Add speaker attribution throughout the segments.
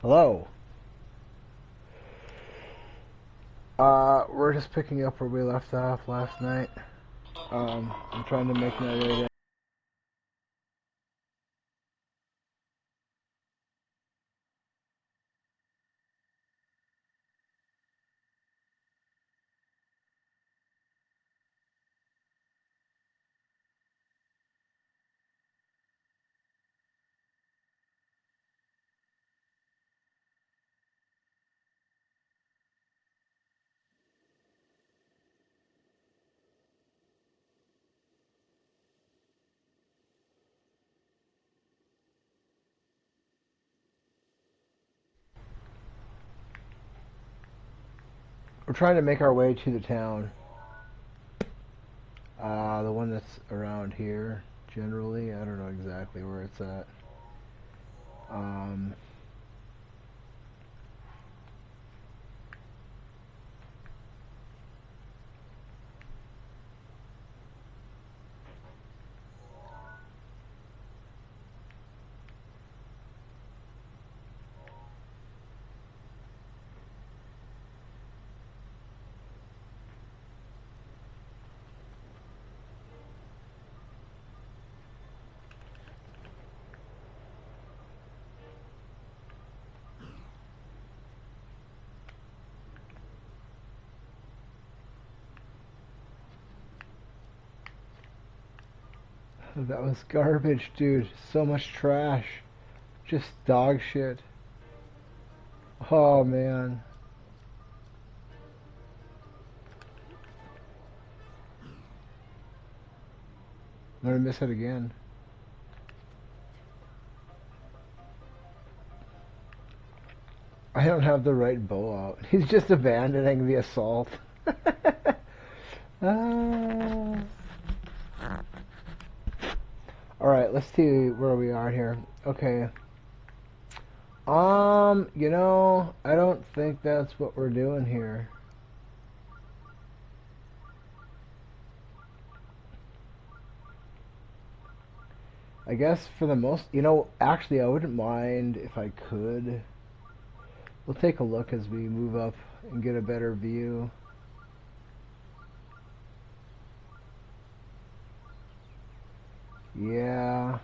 Speaker 1: Hello. We're just picking up where we left off last night. I'm trying to make my way down. We're trying to make our way to the town. The one that's around here, generally. I don't know exactly where it's at. Um, that was garbage, dude. So much trash. Just dog shit. Oh, man. I'm gonna miss it again. I don't have the right bow out. He's just abandoning the assault. Ah. Alright, let's see where we are here. Okay. I don't think that's what we're doing here. I guess for the most, actually I wouldn't mind if I could. We'll take a look as we move up and get a better view. Yeah.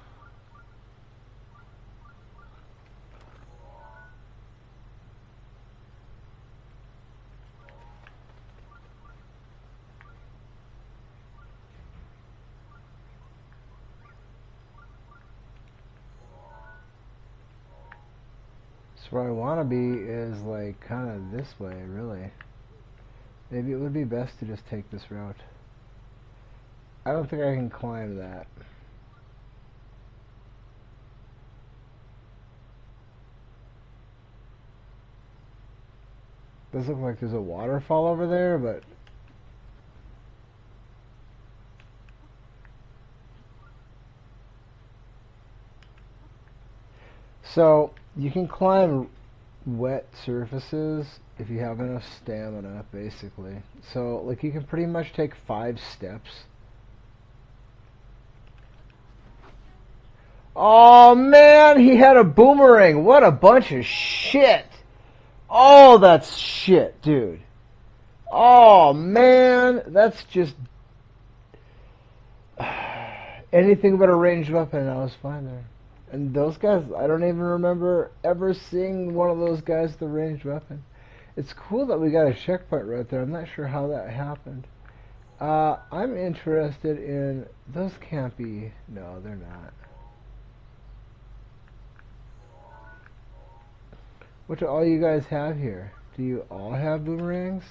Speaker 1: So where I want to be is like kind of this way, really. Maybe it would be best to just take this route. I don't think I can climb that. Does look like there's a waterfall over there, but so you can climb wet surfaces if you have enough stamina, basically. So like you can pretty much take 5 steps. Oh man, he had a boomerang. What a bunch of shit. Oh, that's shit, dude. Oh man, that's just anything but a ranged weapon. I was fine there. And those guys, I don't even remember ever seeing one of those guys with a ranged weapon. It's cool that we got a checkpoint right there. I'm not sure how that happened. I'm interested in... Those can't be... No, they're not. What do all you guys have here? Do you all have boomerangs?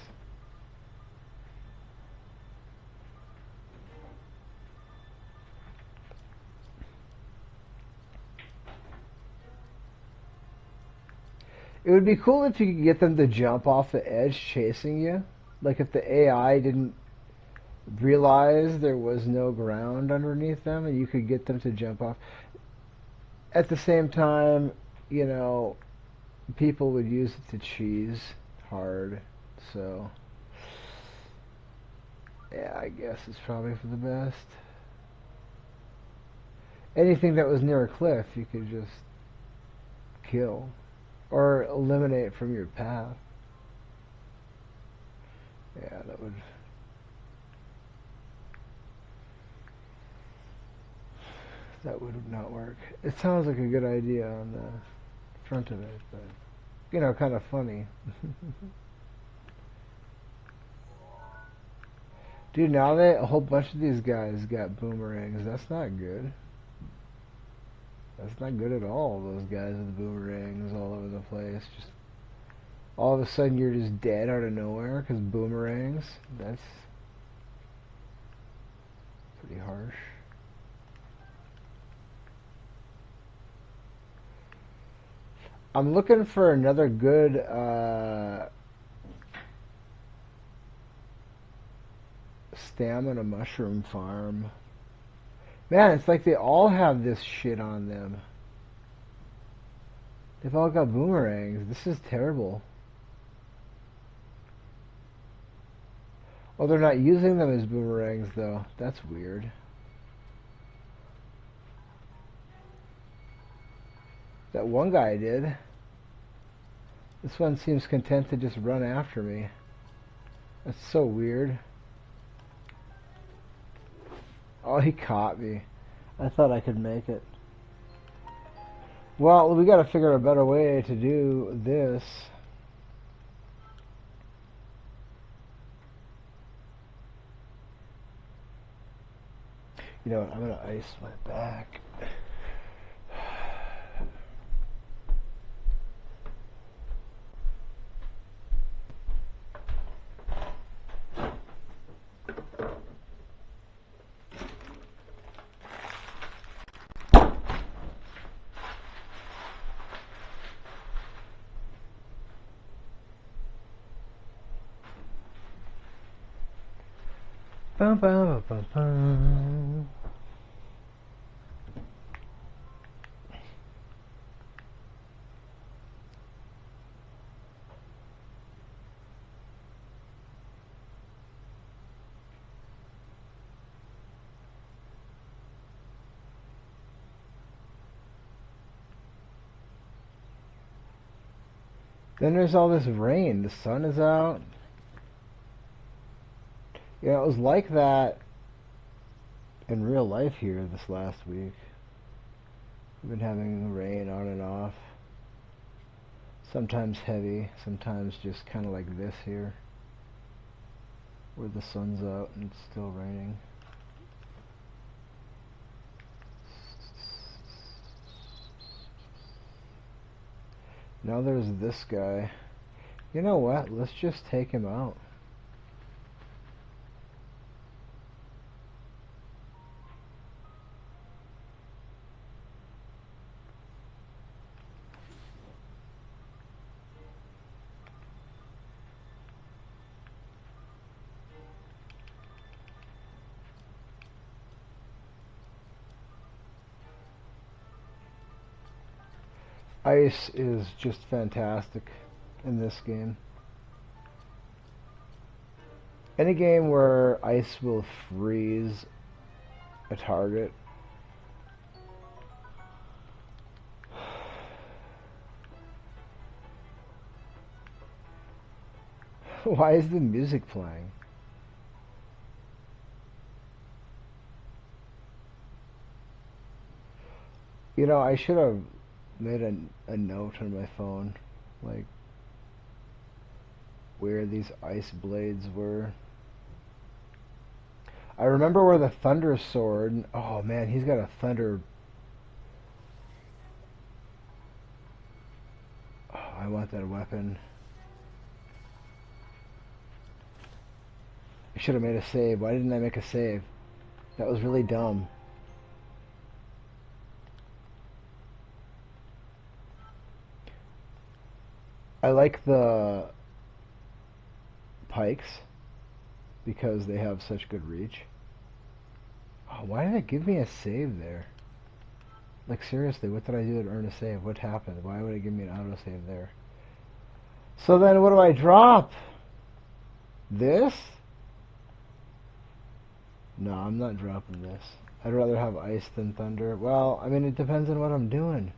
Speaker 1: It would be cool if you could get them to jump off the edge chasing you. Like if the AI didn't realize there was no ground underneath them and you could get them to jump off. At the same time, you know, people would use it to cheese hard. So, yeah, I guess it's probably for the best. Anything that was near a cliff, you could just kill. Or eliminate from your path. Yeah, that would not work. It sounds like a good idea on the front of it, but you know, kind of funny. Dude, now that a whole bunch of these guys got boomerangs, that's not good. That's not good at all. Those guys with boomerangs all over the place. Just all of a sudden you're just dead out of nowhere because boomerangs. That's pretty harsh. I'm looking for another good stamina mushroom farm. Man, it's like they all have this shit on them. They've all got boomerangs. This is terrible. Oh, they're not using them as boomerangs, though. That's weird. That one guy did. This one seems content to just run after me. That's so weird. Oh, he caught me. I thought I could make it. Well, we gotta figure out a better way to do this. You know what, I'm gonna ice my back. Bum, bum, bum, bum. Then there's all this rain. The sun is out. Yeah, it was like that in real life here this last week. We've been having rain on and off. Sometimes heavy, sometimes just kind of like this here, where the sun's out and it's still raining. Now there's this guy. You know what? Let's just take him out. Ice is just fantastic in this game. Any game where ice will freeze a target. Why is the music playing? You know, I should have made a note on my phone, like where these ice blades were. I remember where the thunder sword. Oh man, he's got a thunder. Oh, I want that weapon. I should have made a save. Why didn't I make a save? That was really dumb. I like the pikes because they have such good reach. Oh, why did it give me a save there? Like seriously, what did I do to earn a save? What happened? Why would it give me an autosave there? So then what do I drop? This? No, I'm not dropping this. I'd rather have ice than thunder. Well, I mean, it depends on what I'm doing.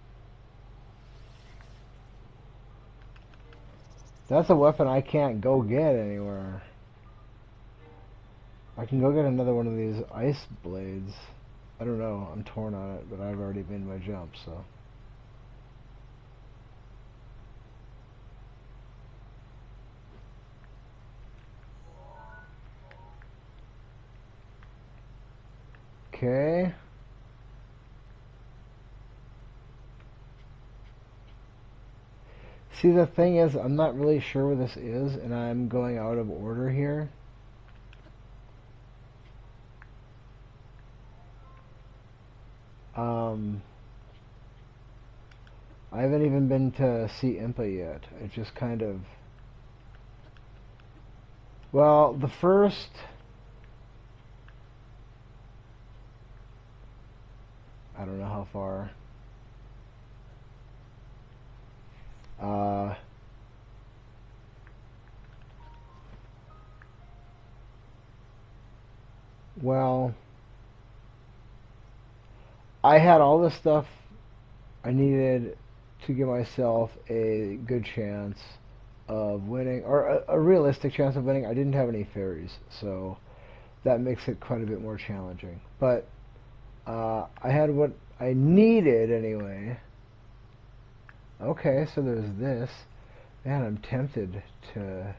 Speaker 1: That's a weapon I can't go get anywhere. I can go get another one of these ice blades. I don't know. I'm torn on it, but I've already made my jump, so. Okay. See, the thing is, I'm not really sure where this is, and I'm going out of order here. I haven't even been to see Impa yet. It just kind of... Well, the first... I don't know how far. Uh... Well... I had all the stuff I needed to give myself a good chance of winning, or a realistic chance of winning. I didn't have any fairies, so that makes it quite a bit more challenging. But I had what I needed anyway. Okay, so there's this. Man, I'm tempted to...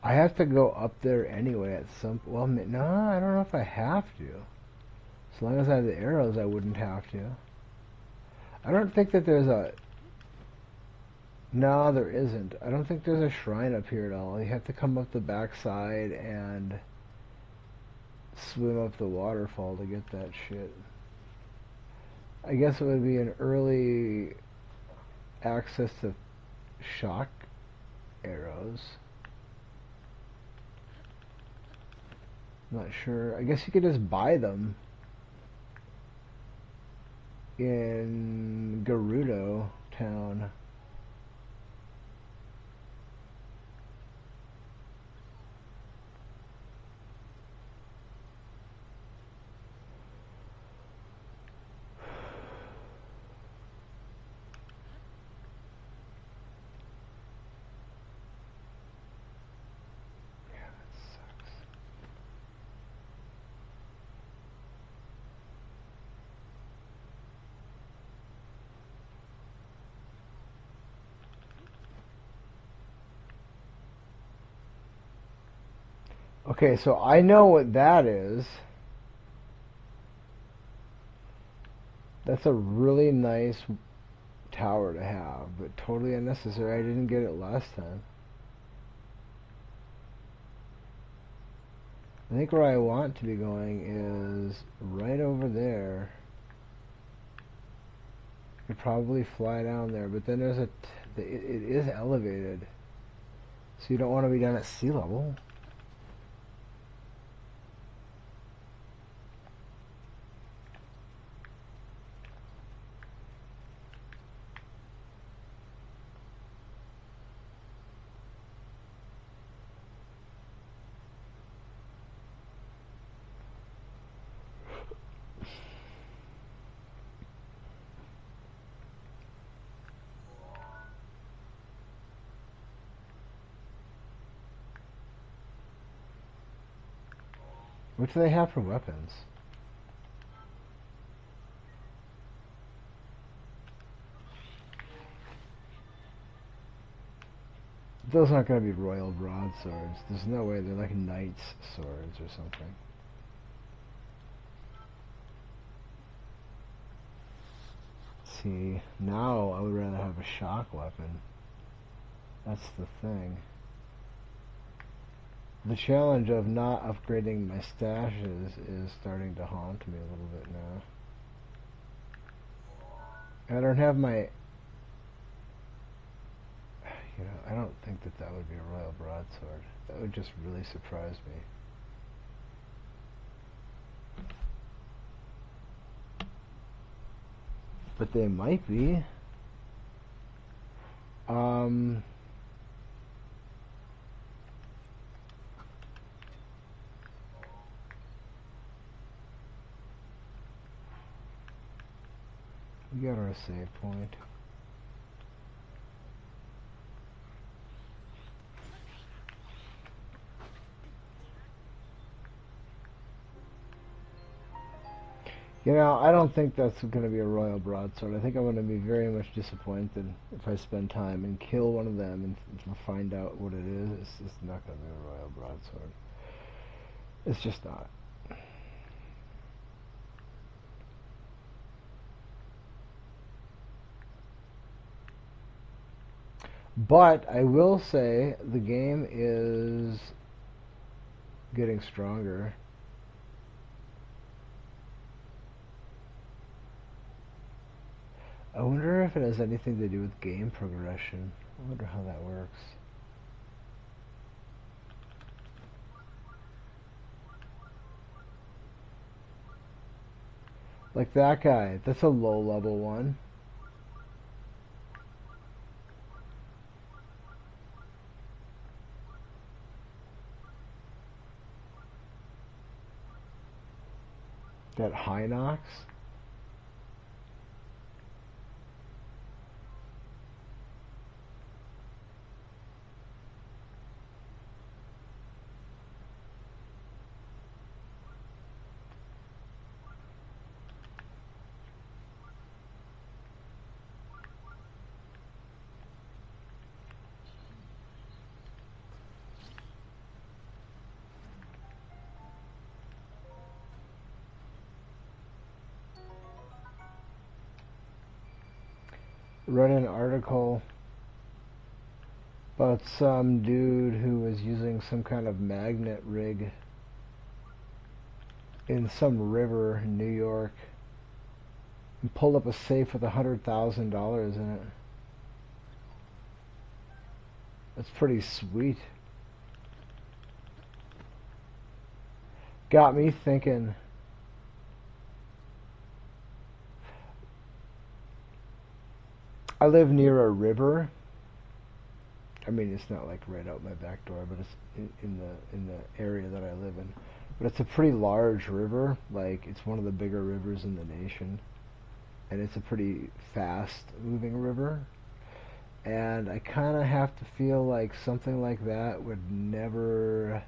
Speaker 1: I have to go up there anyway at some... Well, no, I don't know if I have to. As long as I have the arrows, I wouldn't have to. I don't think that there's a... No, there isn't. I don't think there's a shrine up here at all. You have to come up the backside and swim up the waterfall to get that shit. I guess it would be an early access to shock arrows. I'm not sure. I guess you could just buy them in Gerudo town. Okay, so I know what that is. That's a really nice tower to have, but totally unnecessary. I didn't get it last time. I think where I want to be going is right over there. Could probably fly down there, but then there's it is elevated, so you don't want to be down at sea level. What do they have for weapons? Those aren't going to be royal broadswords. There's no way. They're like knight's swords or something. See, now I would rather have a shock weapon. That's the thing. The challenge of not upgrading my stashes is starting to haunt me a little bit now. I don't have my... You know, I don't think that that would be a royal broadsword. That would just really surprise me. But they might be. We got our save point. You know, I don't think that's going to be a royal broadsword. I think I'm going to be very much disappointed if I spend time and kill one of them and find out what it is. It's just not going to be a royal broadsword. It's just not. But I will say the game is getting stronger. I wonder if it has anything to do with game progression. I wonder how that works. Like that guy, that's a low level one. That Hinox. Read an article about some dude who was using some kind of magnet rig in some river in New York and pulled up a safe with $100,000 in it. That's pretty sweet. Got me thinking. I live near a river. I mean, it's not like right out my back door, but it's in the area that I live in. But it's a pretty large river. Like, it's one of the bigger rivers in the nation, and it's a pretty fast-moving river. And I kind of have to feel like something like that would never,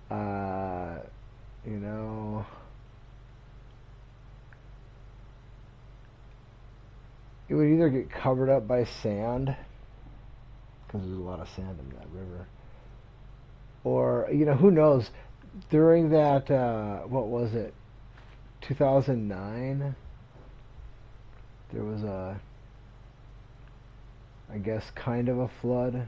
Speaker 1: uh, you know, it would either get covered up by sand, because there's a lot of sand in that river, or, you know, who knows, during that, what was it, 2009, there was I guess, kind of a flood.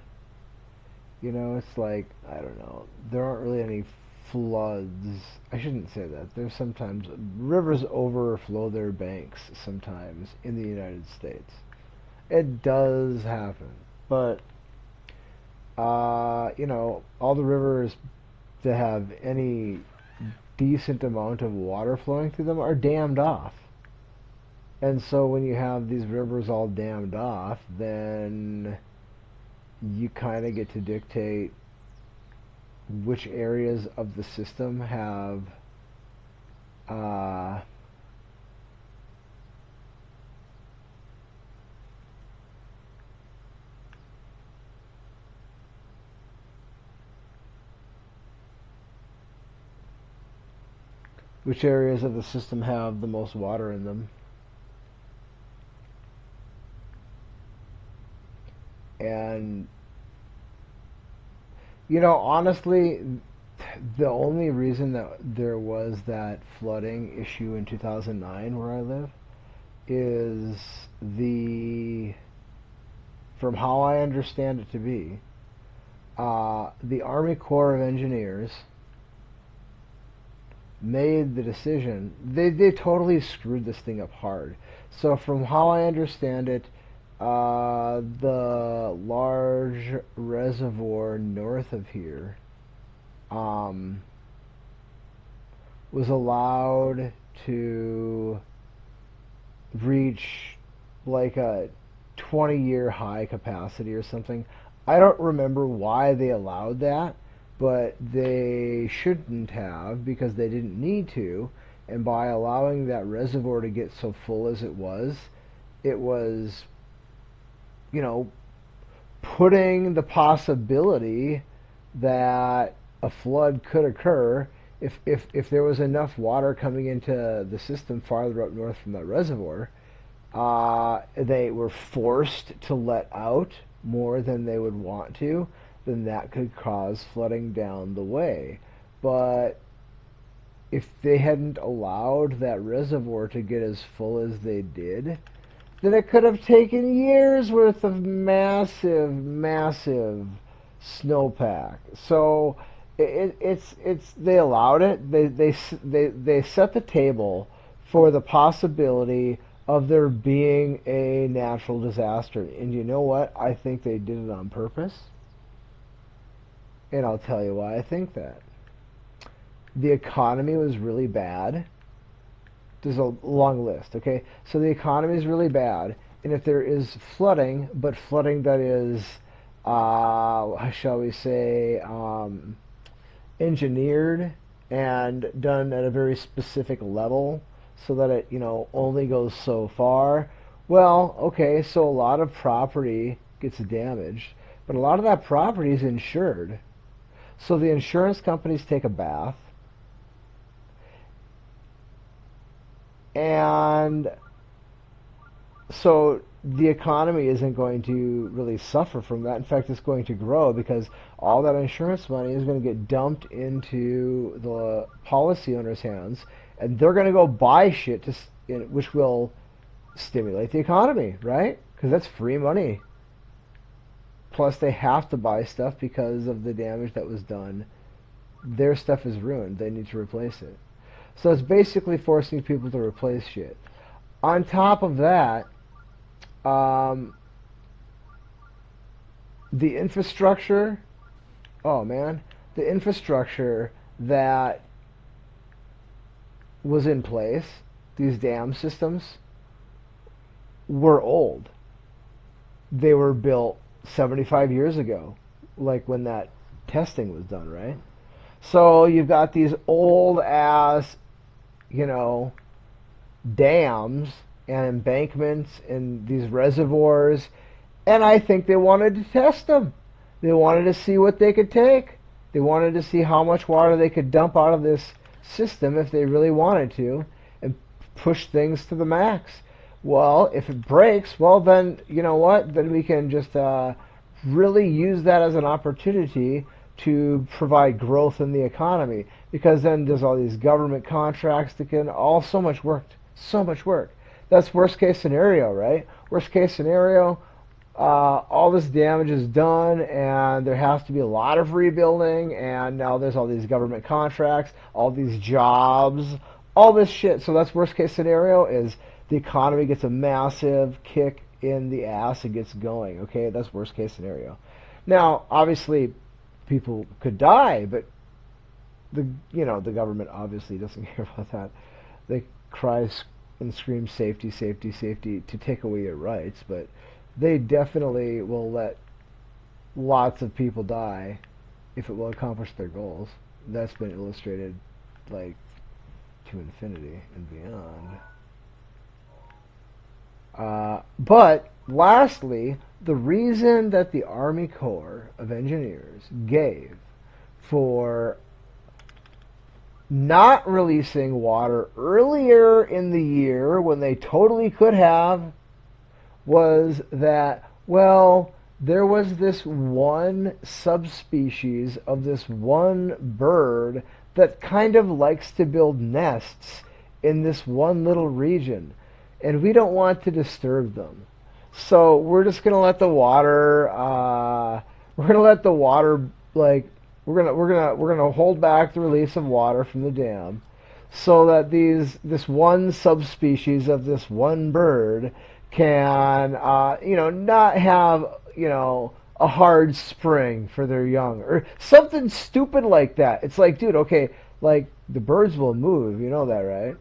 Speaker 1: You know, it's like, I don't know, there aren't really any floods. I shouldn't say that. There's sometimes, rivers overflow their banks sometimes in the United States. It does happen. But, you know, all the rivers that have any decent amount of water flowing through them are dammed off. And so when you have these rivers all dammed off, then you kind of get to dictate which areas of the system have uh, which areas of the system have the most water in them. And, you know, honestly, the only reason that there was that flooding issue in 2009 where I live is the, from how I understand it to be, the Army Corps of Engineers made the decision. They totally screwed this thing up hard. So from how I understand it, the large reservoir north of here was allowed to reach like a 20-year high capacity or something. I don't remember why they allowed that, but they shouldn't have because they didn't need to. and by allowing that reservoir to get so full as it was, you know, putting the possibility that a flood could occur if there was enough water coming into the system farther up north from that reservoir. They were forced to let out more than they would want to, then that could cause flooding down the way. But if they hadn't allowed that reservoir to get as full as they did, then it could have taken years worth of massive, massive snowpack. So it's they allowed it. They set the table for the possibility of there being a natural disaster. And you know what? I think they did it on purpose. And I'll tell you why I think that. The economy was really bad. There's a long list, okay? So the economy is really bad, and if there is flooding, but flooding that is, shall we say, engineered and done at a very specific level so that it, only goes so far, well, okay, so a lot of property gets damaged, but a lot of that property is insured. So the insurance companies take a bath, and so the economy isn't going to really suffer from that. In fact, it's going to grow because all that insurance money is going to get dumped into the policy owners' hands, and they're going to go buy shit which will stimulate the economy, right? Because that's free money. Plus, they have to buy stuff because of the damage that was done. Their stuff is ruined. They need to replace it. So it's basically forcing people to replace shit. On top of that, the infrastructure, oh man, the infrastructure that was in place, these dam systems, were old. They were built 75 years ago, like when that testing was done, right? So you've got these old ass, dams and embankments and these reservoirs, and I think they wanted to test them. They wanted to see what they could take. They wanted to see how much water they could dump out of this system if they really wanted to, and push things to the max. Well, if it breaks, well then, you know what? Then we can just really use that as an opportunity to provide growth in the economy, because then there's all these government contracts that can so much work. That's worst case scenario, right? Worst case scenario, all this damage is done, and there has to be a lot of rebuilding, and now there's all these government contracts, all these jobs, all this shit. So that's worst case scenario, is the economy gets a massive kick in the ass and gets going. Okay, that's worst case scenario. Now, obviously, people could die, but the government obviously doesn't care about that. They cry and scream safety, safety, safety to take away your rights, but they definitely will let lots of people die if it will accomplish their goals. That's been illustrated like to infinity and beyond. But lastly, the reason that the Army Corps of Engineers gave for not releasing water earlier in the year when they totally could have was that, well, there was this one subspecies of this one bird that kind of likes to build nests in this one little region, and we don't want to disturb them. So we're just going to let the water we're gonna hold back the release of water from the dam, so that this one subspecies of this one bird can not have a hard spring for their young or something stupid like that. It's like, dude, okay, like the birds will move, you know that, right?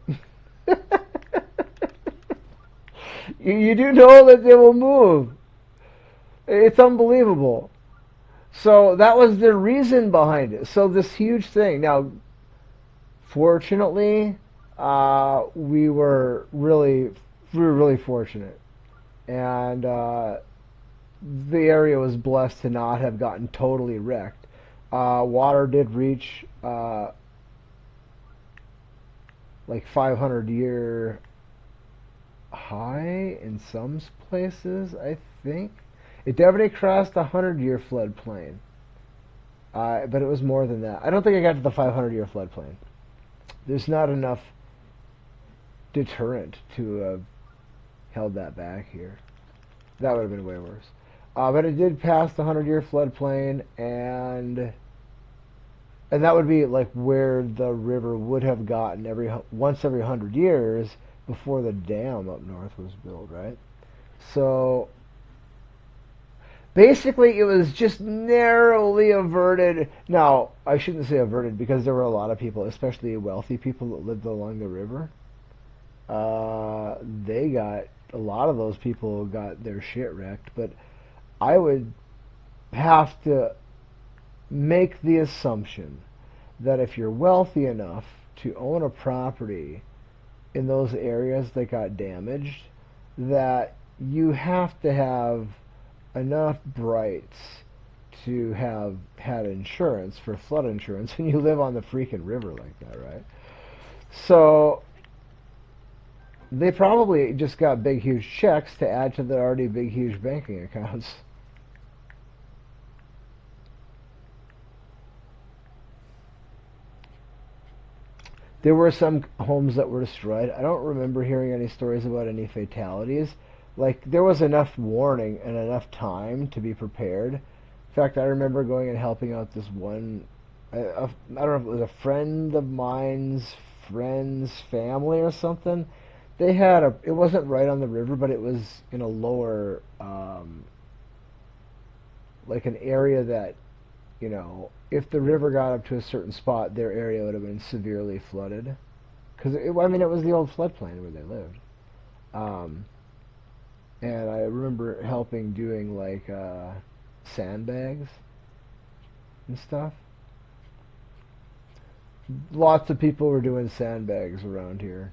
Speaker 1: you do know that they will move. It's unbelievable. So that was the reason behind it. So this huge thing. Now, fortunately, we were really fortunate, and the area was blessed to not have gotten totally wrecked. Water did reach like 500-year high in some places, I think. It definitely crossed the 100-year floodplain, but it was more than that. I don't think I got to the 500-year floodplain. There's not enough deterrent to have held that back here. That would have been way worse. But it did pass the 100-year floodplain, and that would be like where the river would have gotten once every 100 years before the dam up north was built, right? So basically, it was just narrowly averted. Now, I shouldn't say averted because there were a lot of people, especially wealthy people that lived along the river. They got a lot of those people got their shit wrecked, but I would have to make the assumption that if you're wealthy enough to own a property in those areas that got damaged, that you have to have enough brights to have had insurance for flood insurance when you live on the freaking river like that, right? So they probably just got big huge checks to add to their already big huge banking accounts. There were some homes that were destroyed. I don't remember hearing any stories about any fatalities. Like, there was enough warning and enough time to be prepared. In fact, I remember going and helping out this one, I don't know if it was a friend of mine's friend's family or something. They had it wasn't right on the river, but it was in a lower, like an area that, if the river got up to a certain spot, their area would have been severely flooded. Because, I mean, it was the old floodplain where they lived. Um, and I remember helping doing, like, sandbags and stuff. Lots of people were doing sandbags around here.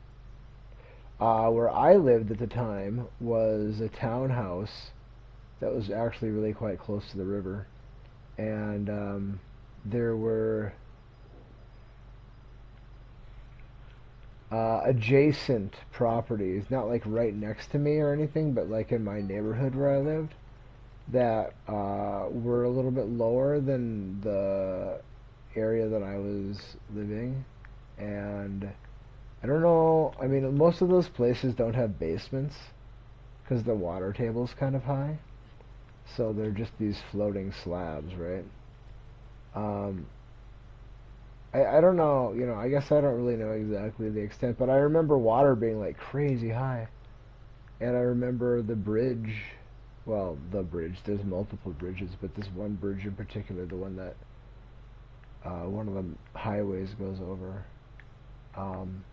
Speaker 1: Where I lived at the time was a townhouse that was actually really quite close to the river. And there were adjacent properties, not like right next to me or anything, but like in my neighborhood where I lived, that were a little bit lower than the area that I was living. And I don't know, I mean, most of those places don't have basements because the water table's kind of high. So they're just these floating slabs, right? Um, I don't know, I guess I don't really know exactly the extent, but I remember water being like crazy high. And I remember the bridge, well, there's multiple bridges, but this one bridge in particular, the one that one of the highways goes over, um,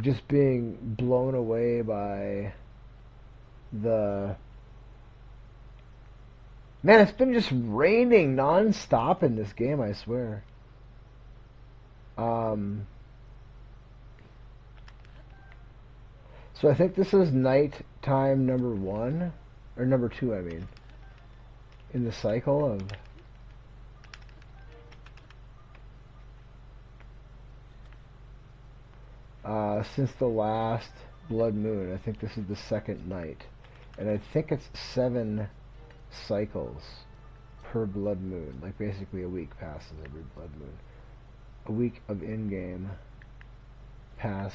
Speaker 1: just being blown away by the Man, it's been just raining non-stop in this game, I swear. Um, so I think this is night time number 1, or number 2, I mean, in the cycle of, since the last blood moon. I think this is the second night. And I think it's 7 cycles per blood moon. Like basically a week passes every blood moon. A week of in-game pass.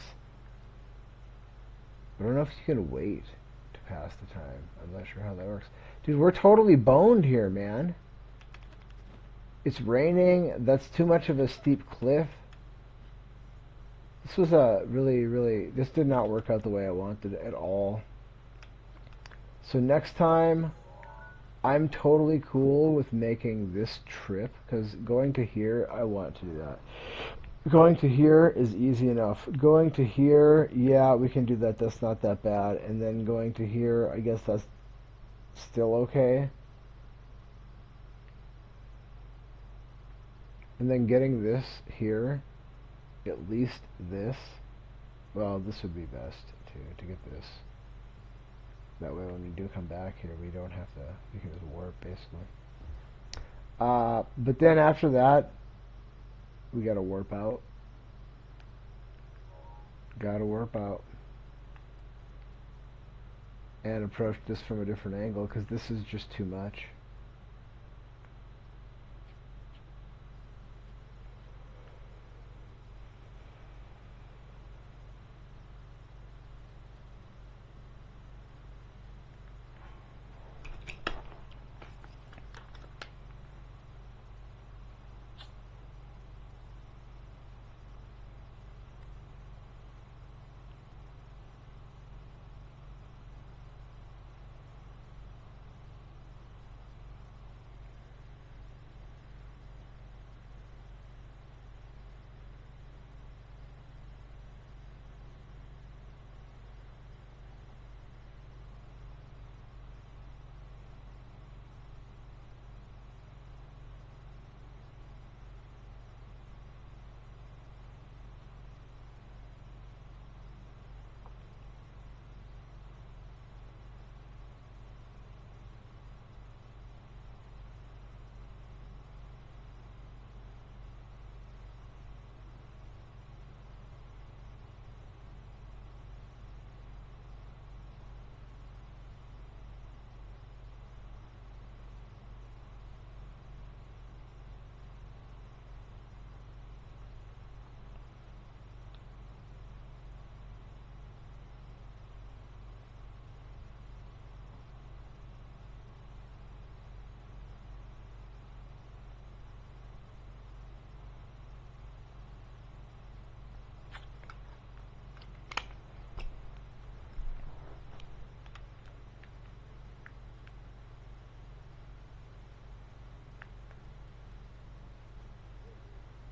Speaker 1: I don't know if you can wait to pass the time. I'm not sure how that works. Dude, we're totally boned here, man. It's raining. That's too much of a steep cliff. This was a this did not work out the way I wanted at all. So next time, I'm totally cool with making this trip, because going to here, I want to do that. Going to here is easy enough. Going to here, yeah, we can do that. That's not that bad. And then going to here, I guess that's still okay. And then getting this here at least this. Well, this would be best too, to get this. That way when we do come back here, we don't have to, we can just warp basically. But then after that, we gotta warp out. Gotta warp out. And approach this from a different angle, because this is just too much.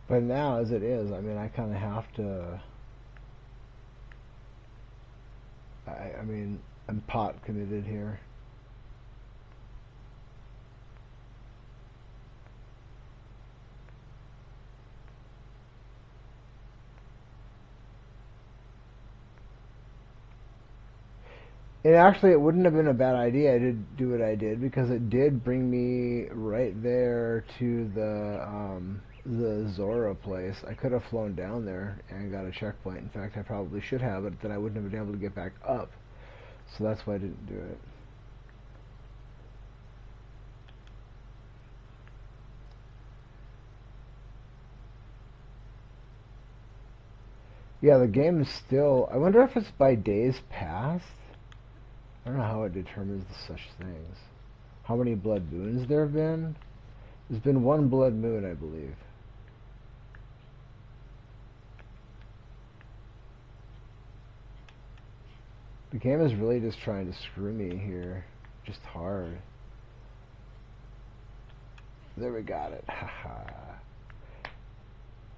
Speaker 1: But now, as it is, I mean, I kind of have to. I mean, I'm pot committed here. And actually, it wouldn't have been a bad idea to do what I did, because it did bring me right there to the Zora place. I could have flown down there and got a checkpoint. In fact, I probably should have, but then I wouldn't have been able to get back up. So that's why I didn't do it. Yeah, the game is still. I wonder if it's by days past. I don't know how it determines such things. How many blood moons there have been? There's been one blood moon, I believe. The game is really just trying to screw me here. Just hard. There, we got it. Haha.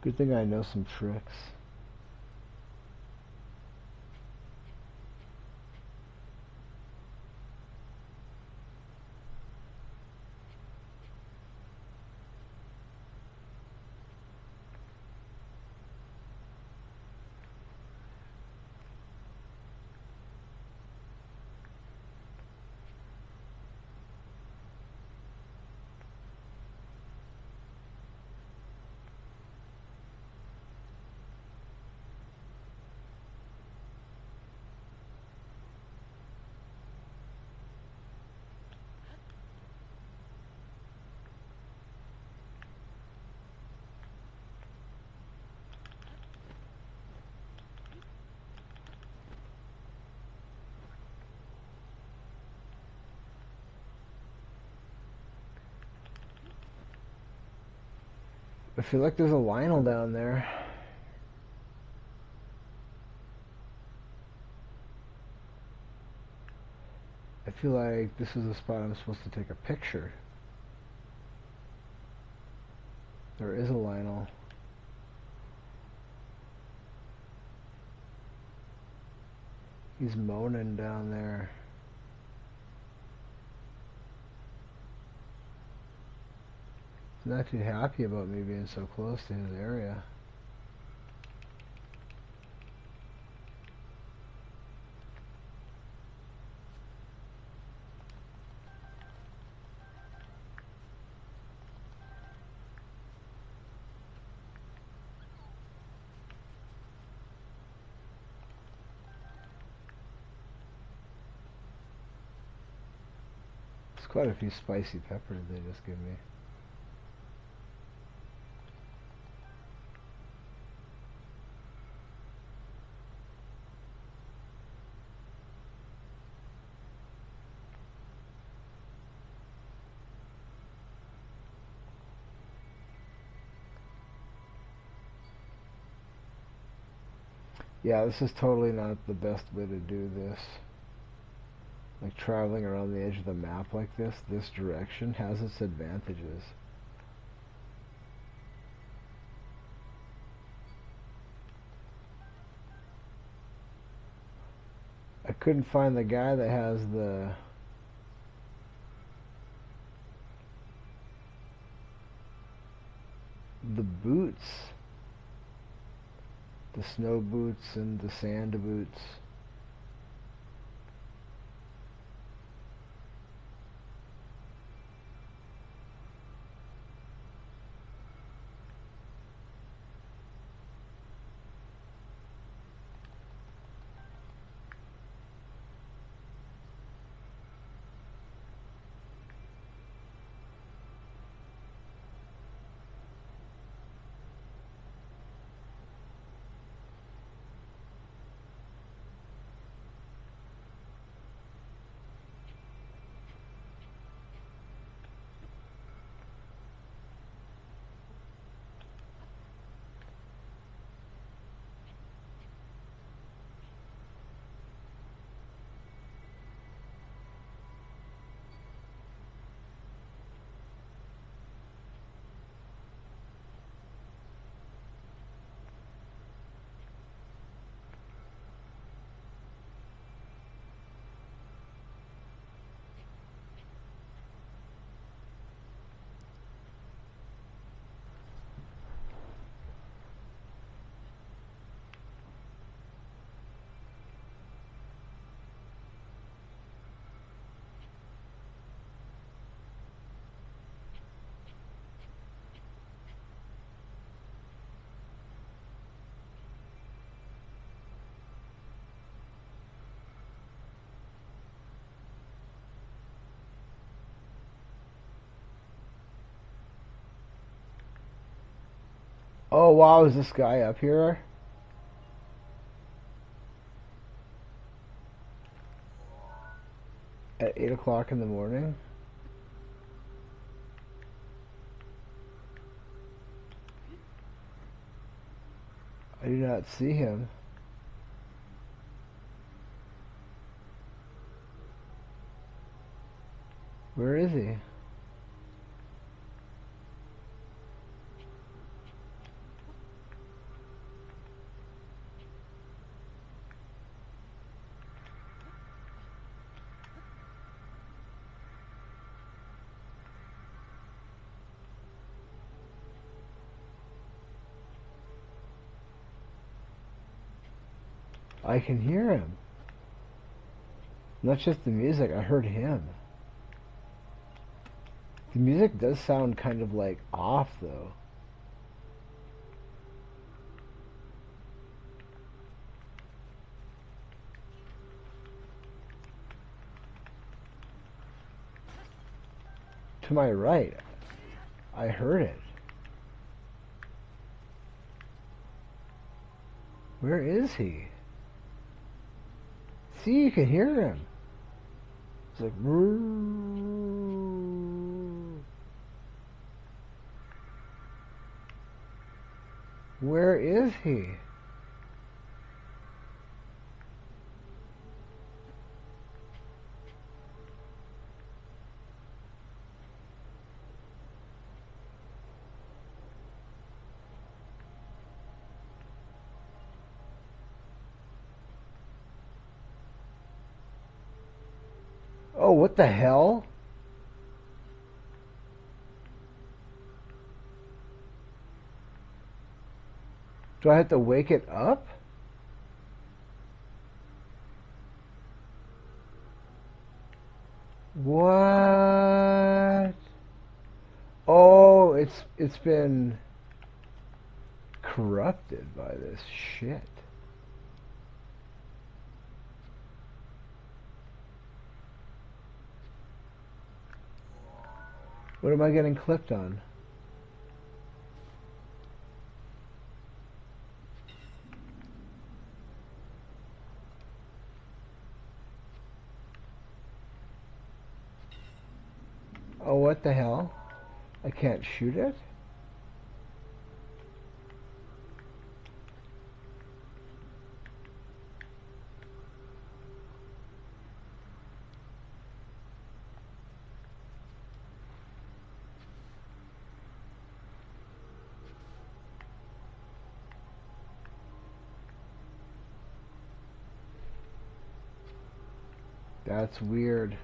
Speaker 1: Good thing I know some tricks. I feel like there's a Lionel down there. I feel like this is the spot I'm supposed to take a picture. There is a Lionel. He's moaning down there. He's not too happy about me being so close to his area. quite a few spicy peppers they just give me. Yeah, this is totally not the best way to do this. Like traveling around the edge of the map like this direction has its advantages. I couldn't find the guy that has the boots, the snow boots and the sand boots. Oh wow, is this guy up here? At 8 o'clock in the morning? I do not see him. Where is he? I can hear him. Not just the music, I heard him. The music does sound kind of like off though. To my right, I heard it. Where is he? See, you can hear him. It's like, where is he? Oh, what the hell? Do I have to wake it up? What? Oh, it's been corrupted by this shit. What am I getting clipped on? Oh, what the hell? I can't shoot it? That's weird.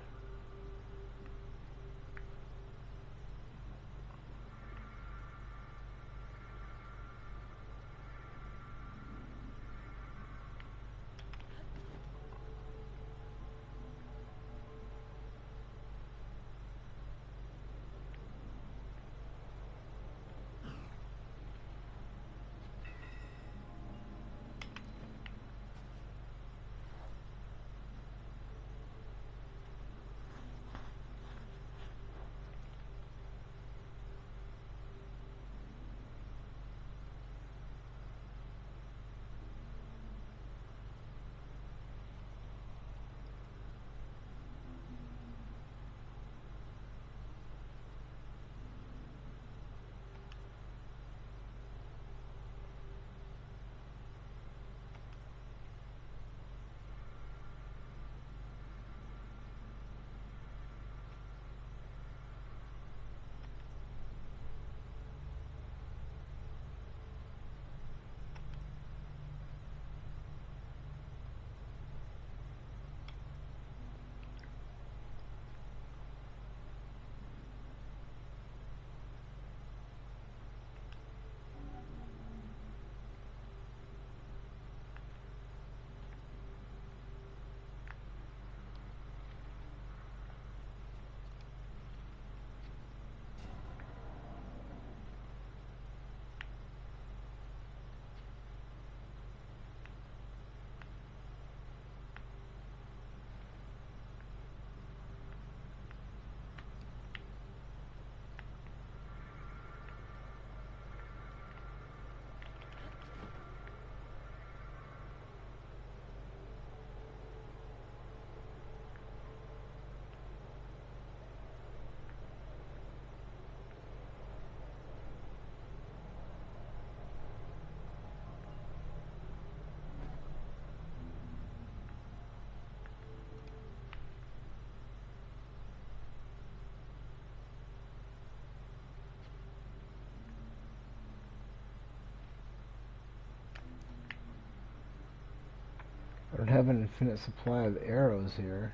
Speaker 1: I don't have an infinite supply of arrows here.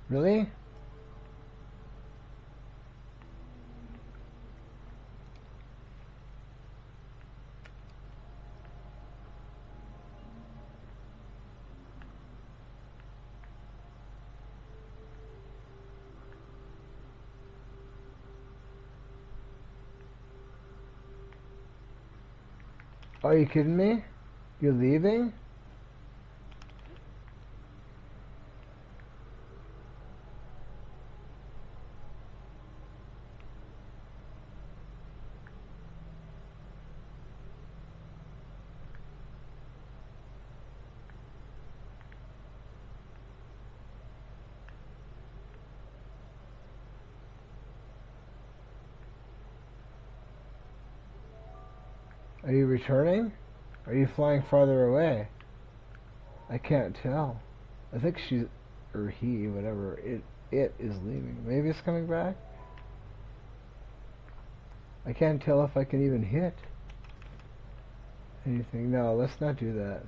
Speaker 1: Really? Are you kidding me? You're leaving? Are you returning? Are you flying farther away? I can't tell. I think she's, or he, whatever, it is leaving. Maybe it's coming back? I can't tell if I can even hit anything. No, let's not do that.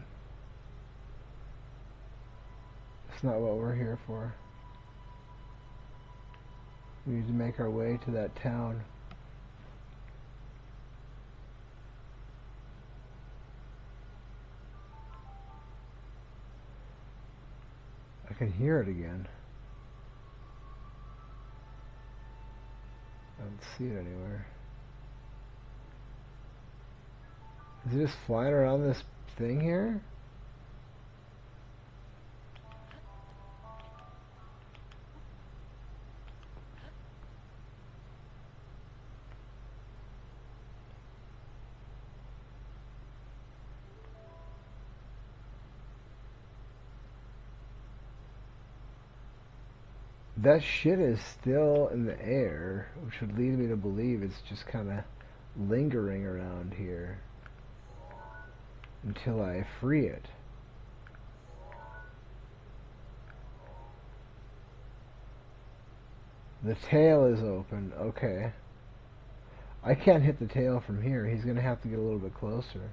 Speaker 1: That's not what we're here for. We need to make our way to that town. I can hear it again. I don't see it anywhere. Is it just flying around this thing here? That shit is still in the air, which would lead me to believe it's just kind of lingering around here until I free it. The tail is open. Okay. I can't hit the tail from here. He's going to have to get a little bit closer.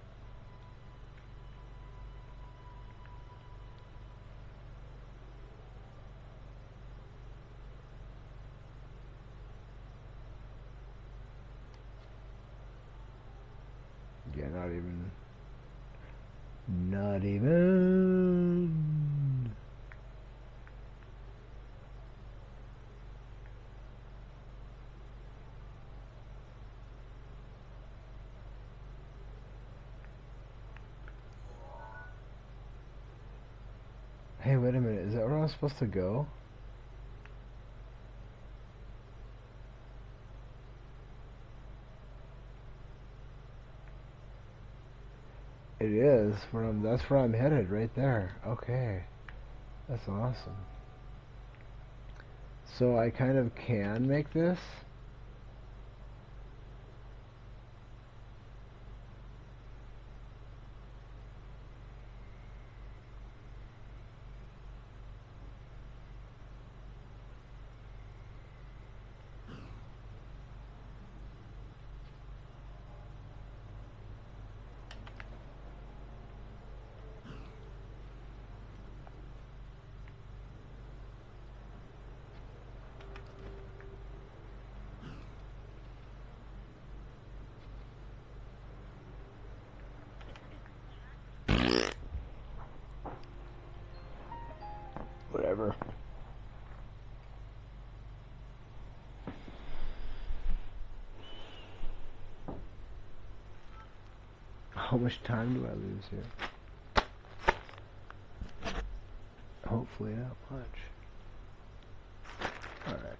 Speaker 1: Yeah, not even. Not even. Hey, wait a minute. Is that where I'm supposed to go? It is. That's where I'm headed, right there. Okay. That's awesome. So I kind of can make this? Whatever. How much time do I lose here? Hopefully not much. Alright.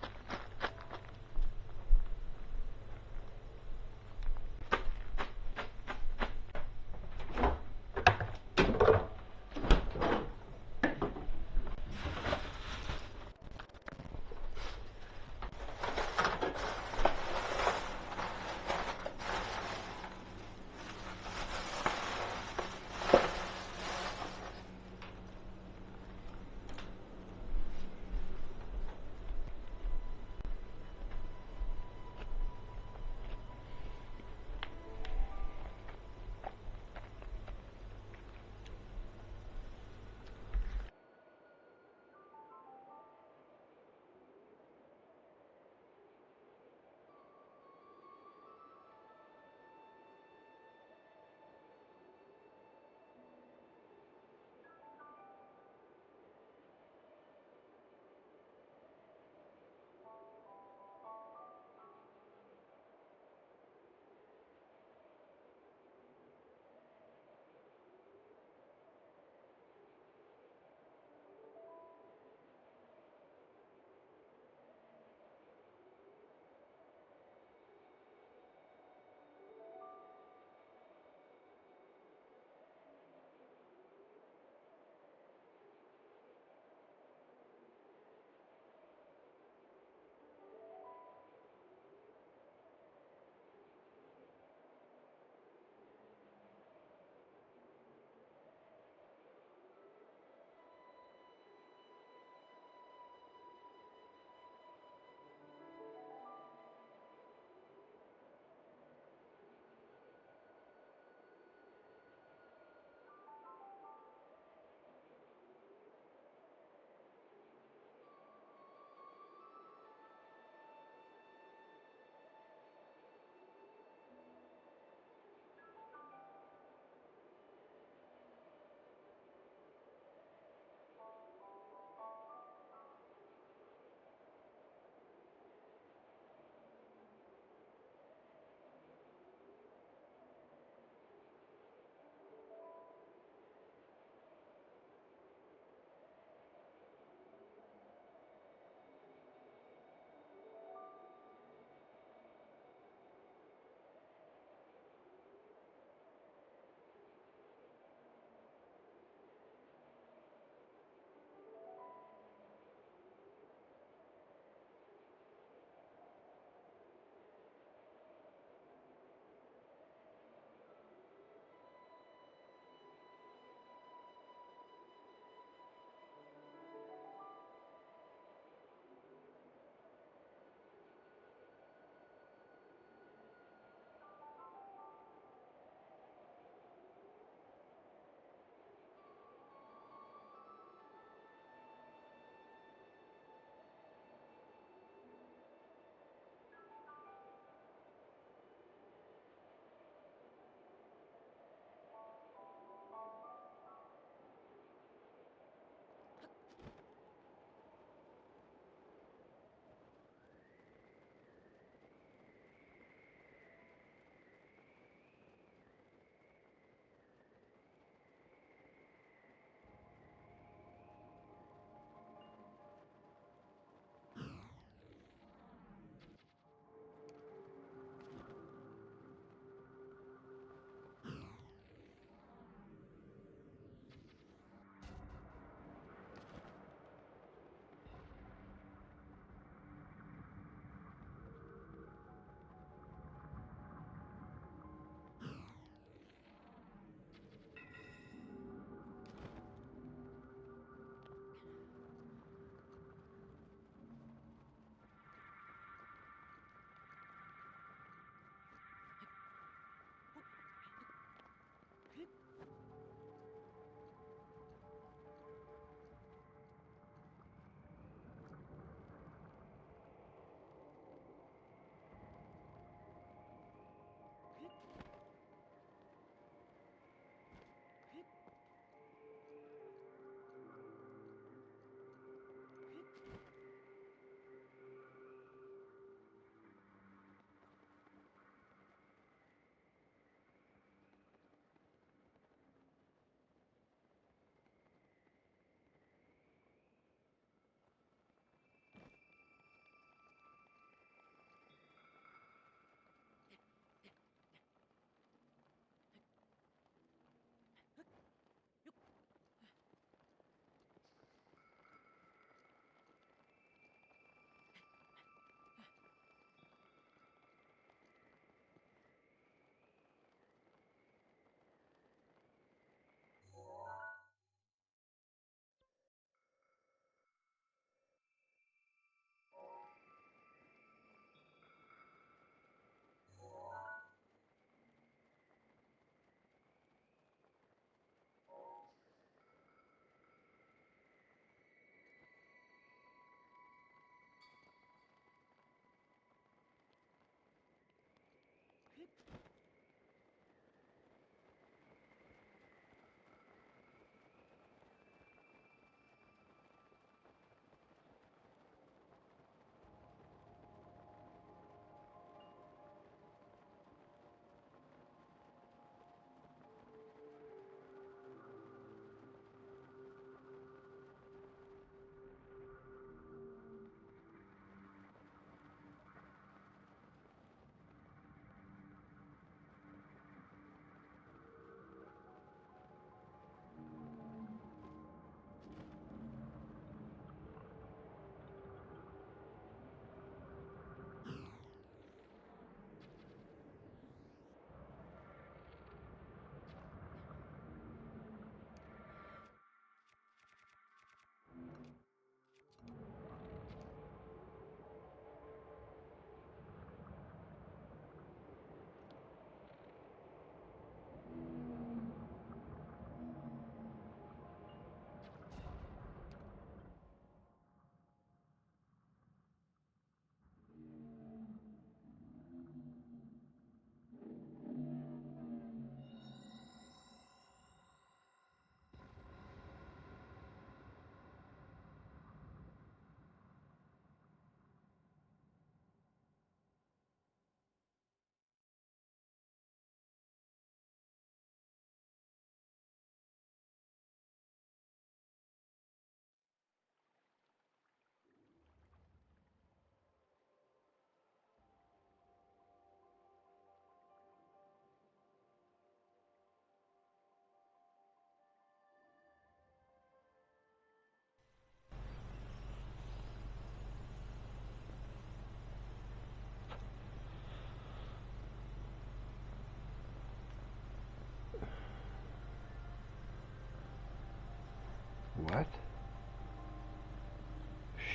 Speaker 1: What?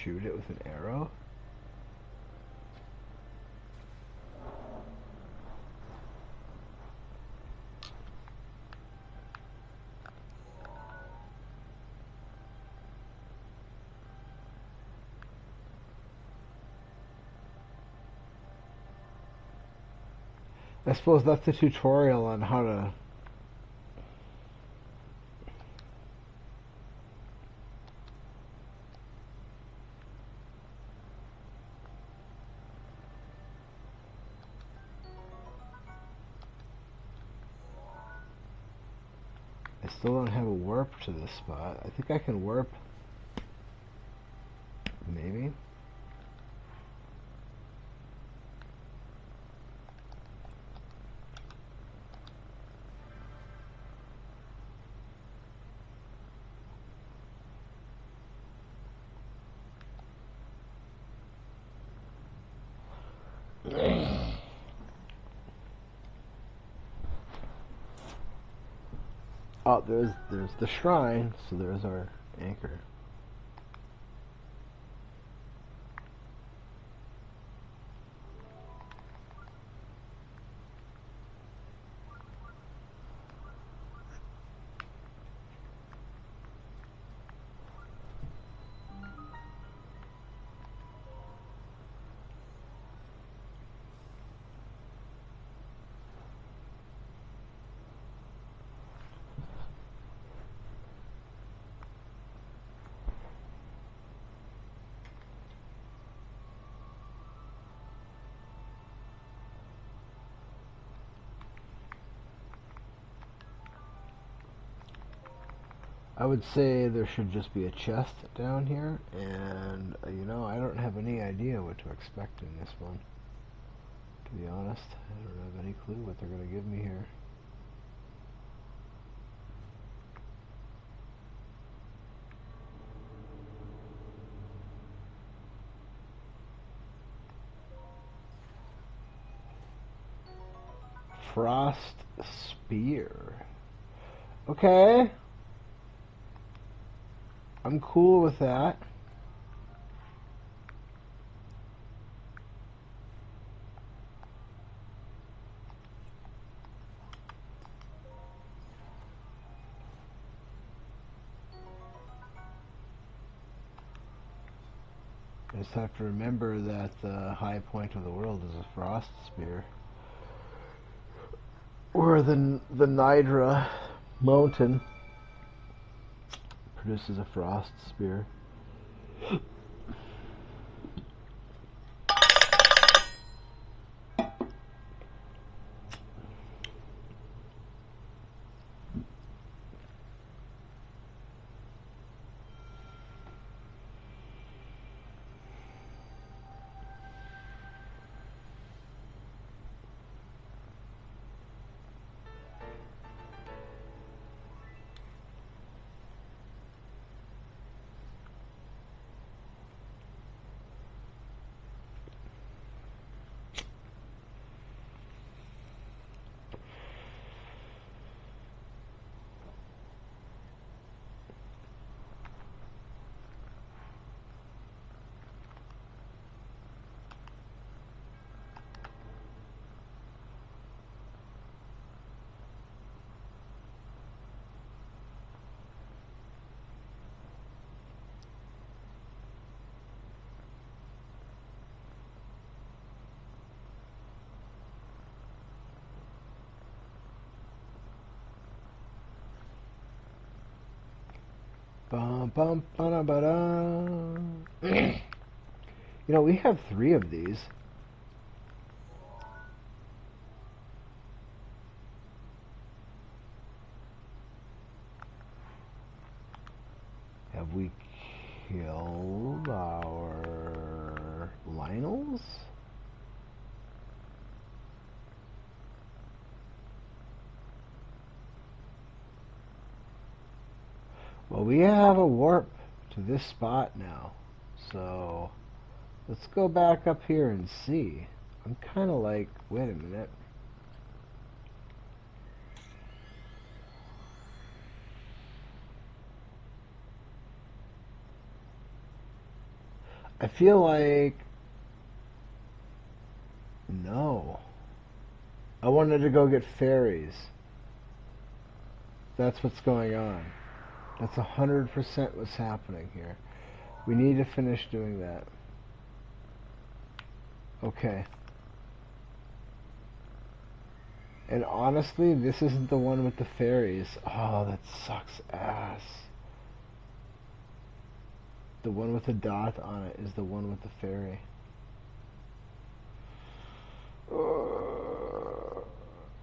Speaker 1: Shoot it with an arrow? I suppose that's the tutorial on how to... I still don't have a warp to this spot. I think I can warp. Maybe. Oh, there's the shrine, so there's our anchor. I would say there should just be a chest down here, and you know, I don't have any idea what to expect in this one. To be honest, I don't have any clue what they're going to give me here. Frost Spear. Okay. I'm cool with that. I just have to remember that the high point of the world is a frost spear. Or the Nidra mountain produces a frost spear. Bum, bum, ba-da. You know, we have 3 of these. Have we killed our Lionels? Well, we have a warp to this spot now. So, let's go back up here and see. I'm kind of like, wait a minute. I feel like no. I wanted to go get fairies. That's what's going on. That's 100% what's happening here. We need to finish doing that. Okay. And honestly, this isn't the one with the fairies. Oh, that sucks ass. The one with the dot on it is the one with the fairy.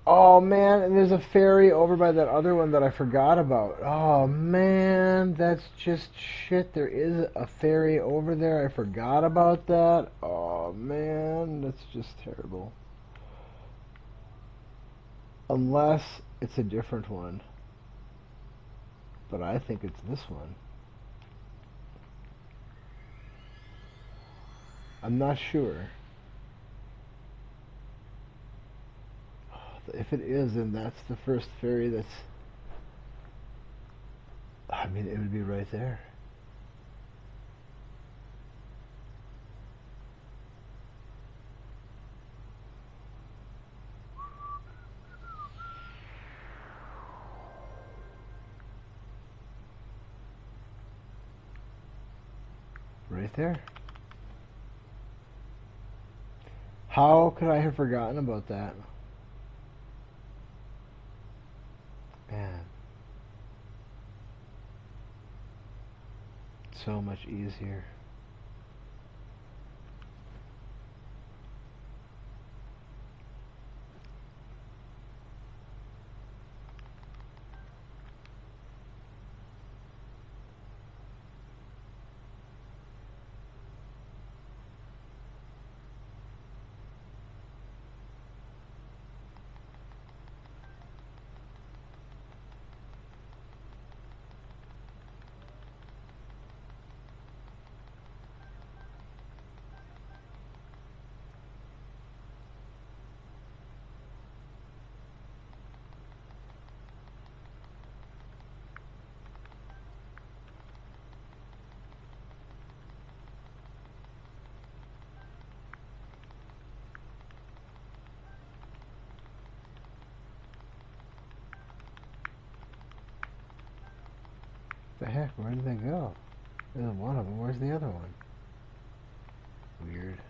Speaker 1: Oh man, and there's a fairy over by that other one that I forgot about. Oh man, that's just shit. There is a fairy over there. I forgot about that. Oh man, that's just terrible. Unless it's a different one. But I think it's this one. I'm not sure. If it is, then that's the first fairy that's... I mean, it would be right there. Right there. How could I have forgotten about that? Man, so much easier. The heck, where did they go? There's one of them. Where's the other one? Weird.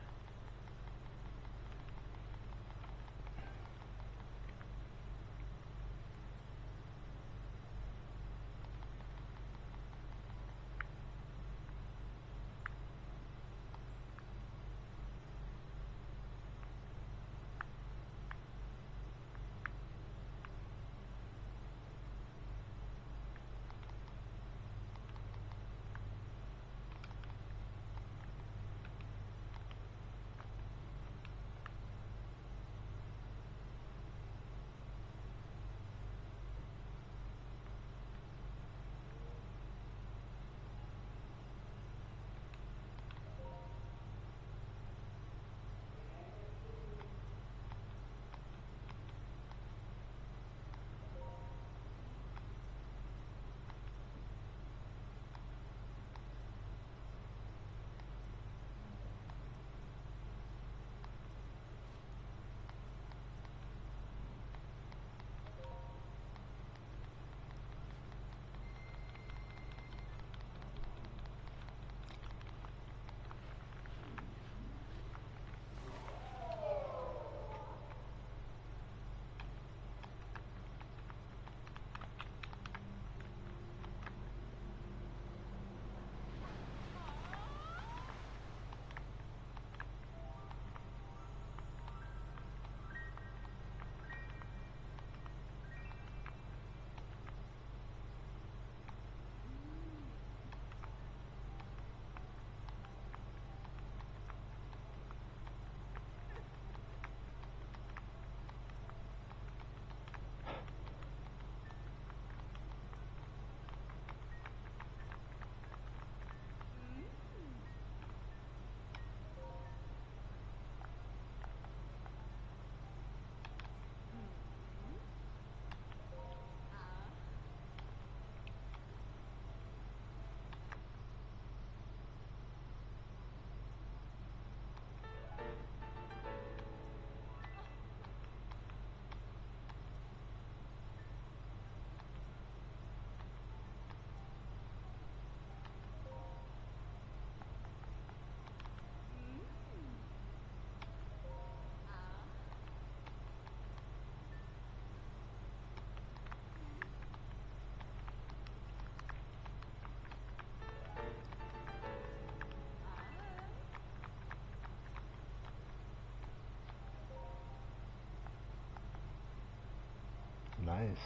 Speaker 1: Nice.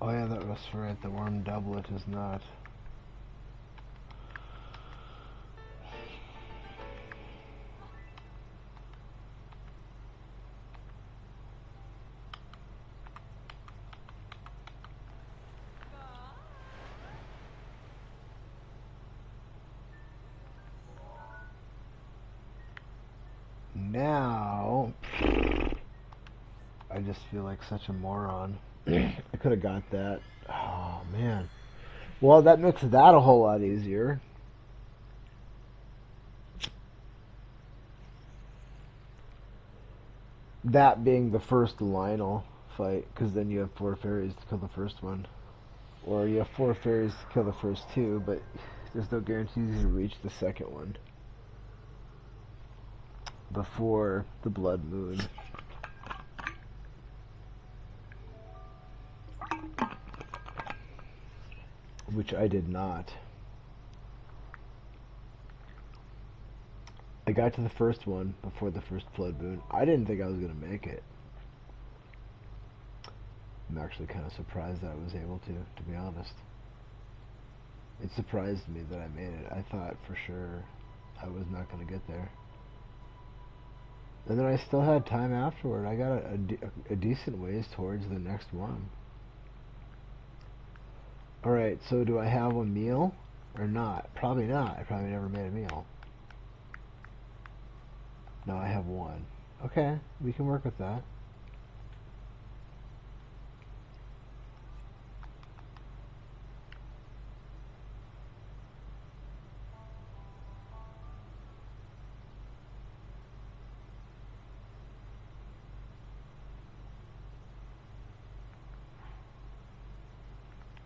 Speaker 1: Oh yeah, that was right. The worm doublet is not. Now, I just feel like such a moron. I could have got that. Oh man. Well, that makes that a whole lot easier. That being the first Lionel fight, because then you have 4 fairies to kill the first one. Or you have 4 fairies to kill the first two, but there's no guarantees you reach the second one before the blood moon. Which I did not. I got to the first one before the first blood moon. I didn't think I was going to make it. I'm actually kind of surprised that I was able to be honest. It surprised me that I made it. I thought for sure I was not going to get there. And then I still had time afterward. I got a decent ways towards the next one. Alright, so do I have a meal or not? Probably not. I probably never made a meal. No, I have one. Okay, we can work with that.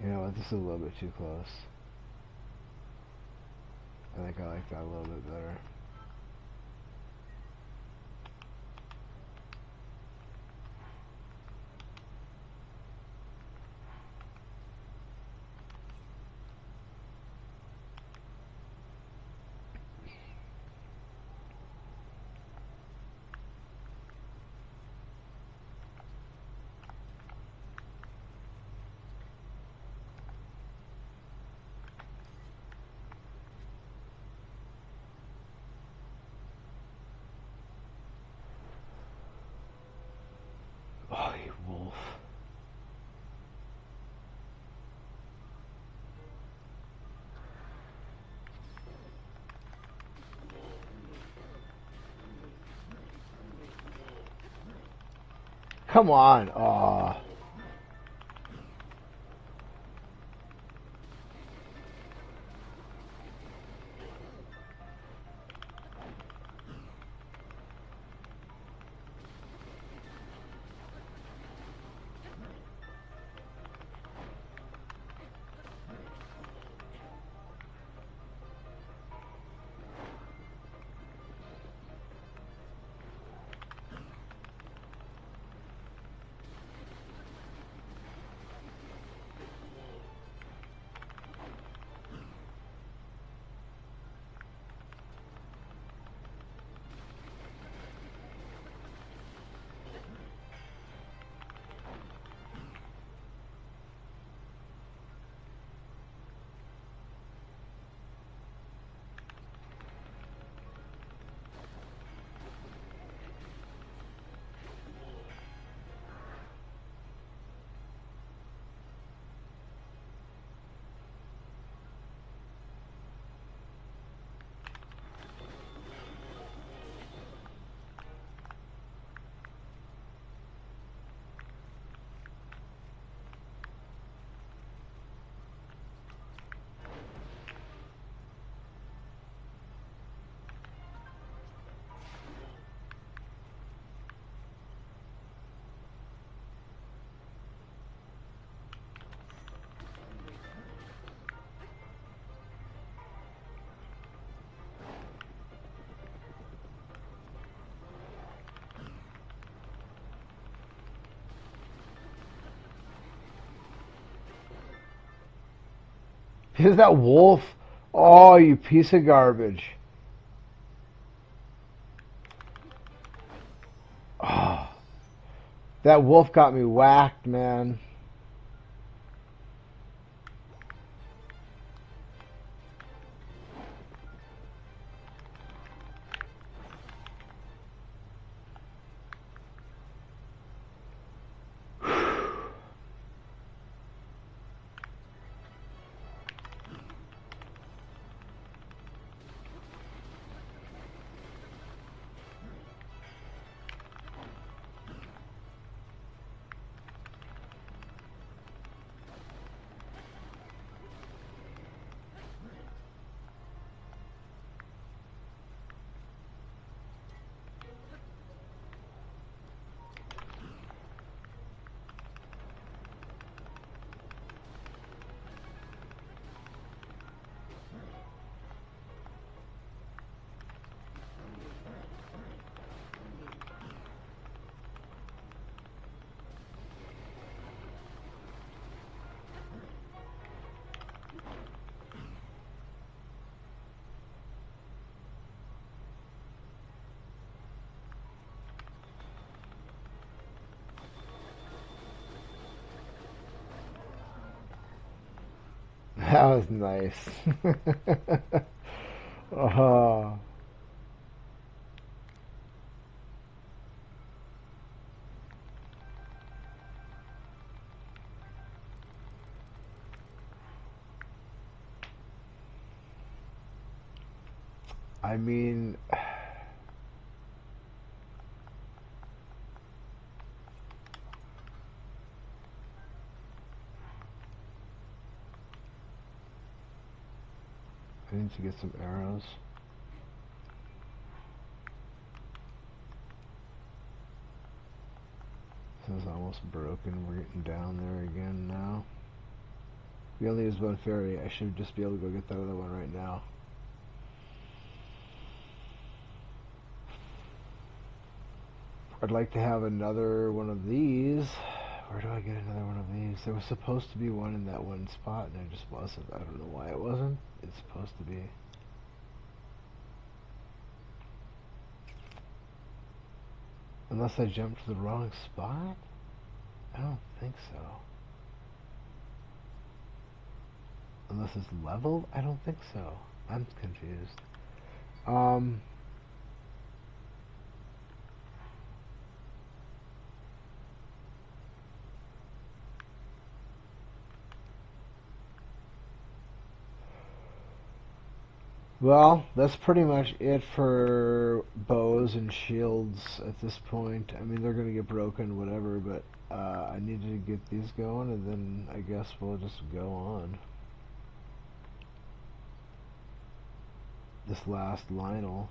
Speaker 1: You know what, this is a little bit too close. I think I like that a little bit better. Oh, you wolf. Come on. Aw. Here's that wolf. Oh, you piece of garbage. That wolf got me whacked, man. That was nice. uh, I mean, I need to get some arrows. This is almost broken. We're getting down there again now. We only use one fairy. I should just be able to go get that other one right now. I'd like to have another one of these. Where do I get another one of these? There was supposed to be one in that one spot, and there just wasn't. I don't know why it wasn't. It's supposed to be. Unless I jumped to the wrong spot? I don't think so. Unless it's leveled? I don't think so. I'm confused. Um... Well, that's pretty much it for bows and shields at this point. I mean, they're going to get broken, whatever, but I needed to get these going, and then I guess we'll just go on. This last Lionel.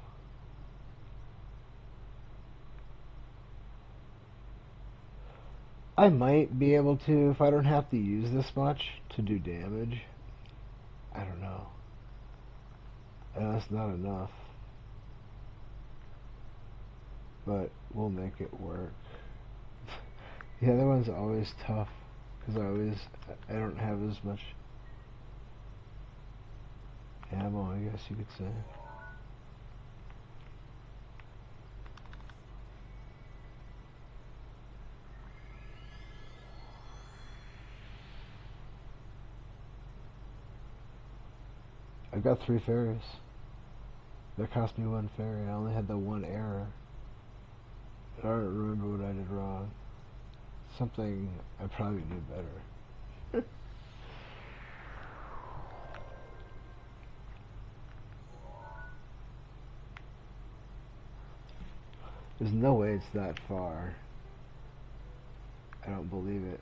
Speaker 1: I might be able to, if I don't have to use this much, to do damage. I don't know. That's not enough. But we'll make it work. The other one's always tough because I don't have as much ammo, I guess you could say. I've got 3 fairies. That cost me 1 fairy. I only had the 1 error. I don't remember what I did wrong. Something I probably knew better. There's no way it's that far. I don't believe it.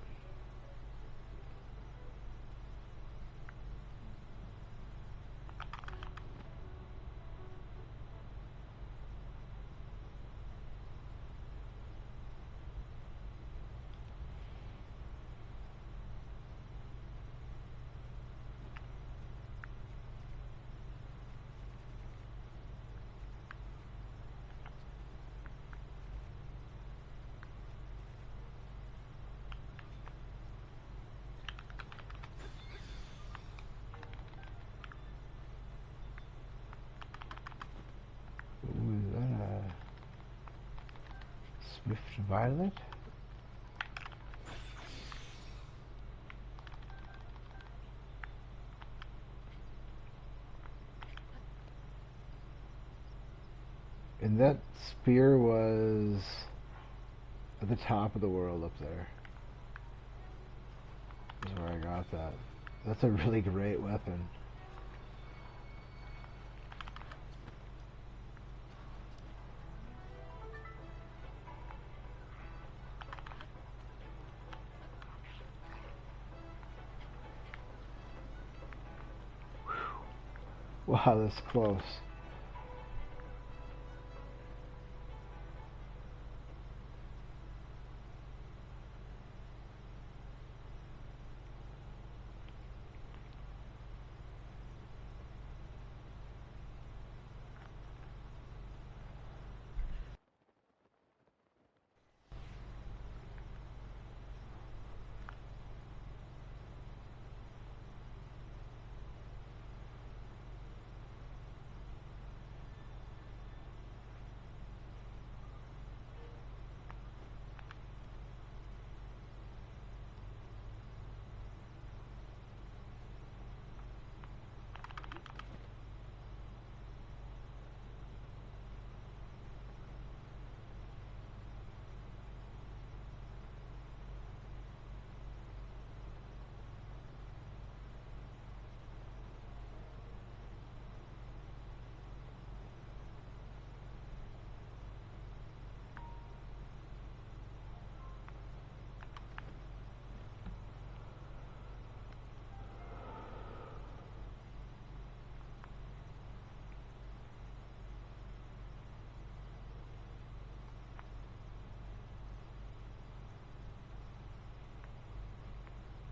Speaker 1: Ooh, is that a Swift Violet? And that spear was at the top of the world up there. That's where I got that. That's a really great weapon. Wow, that's close.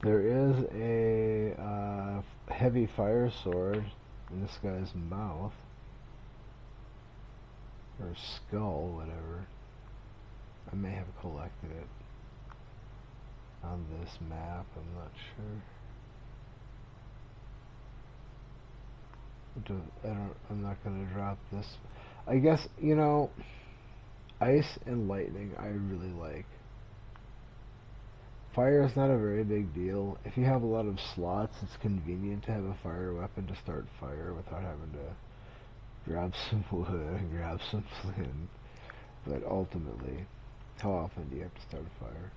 Speaker 1: There is a heavy fire sword in this guy's mouth. Or skull, whatever. I may have collected it on this map, I'm not sure. I'm not gonna drop this. I guess, ice and lightning I really like. Fire is not a very big deal. If you have a lot of slots, it's convenient to have a fire weapon to start fire without having to grab some wood and grab some flint. But ultimately, how often do you have to start a fire?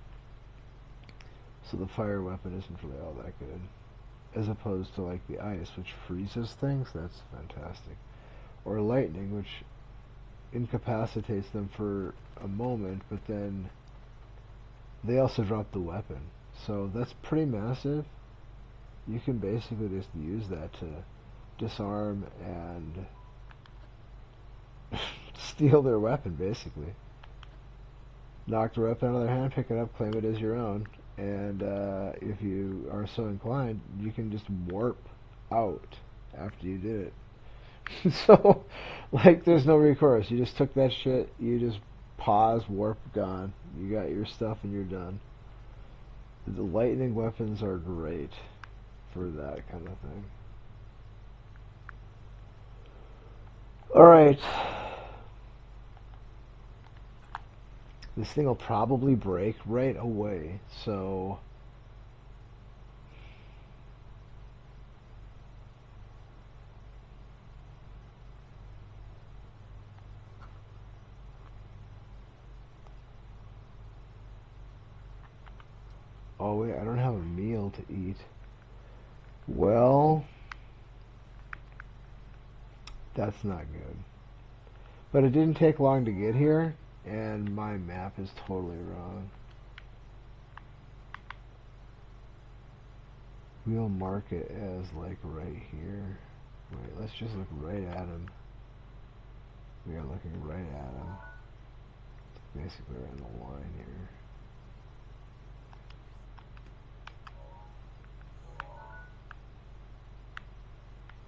Speaker 1: So the fire weapon isn't really all that good. As opposed to like the ice, which freezes things, that's fantastic. Or lightning, which incapacitates them for a moment, but then they also drop the weapon. So that's pretty massive. You can basically just use that to disarm and steal their weapon, basically. Knock the weapon out of their hand, pick it up, claim it as your own, and if you are so inclined, you can just warp out after you did it. So, like, there's no recourse. You just took that shit, you just pause, warp, gone. You got your stuff and you're done. The lightning weapons are great for that kind of thing. Alright. This thing will probably break right away, so... Oh wait, I don't have a meal to eat. Well, that's not good. But it didn't take long to get here, and my map is totally wrong. We'll mark it as like right here. Wait, let's just look right at him. We are looking right at him. Basically right in the line here.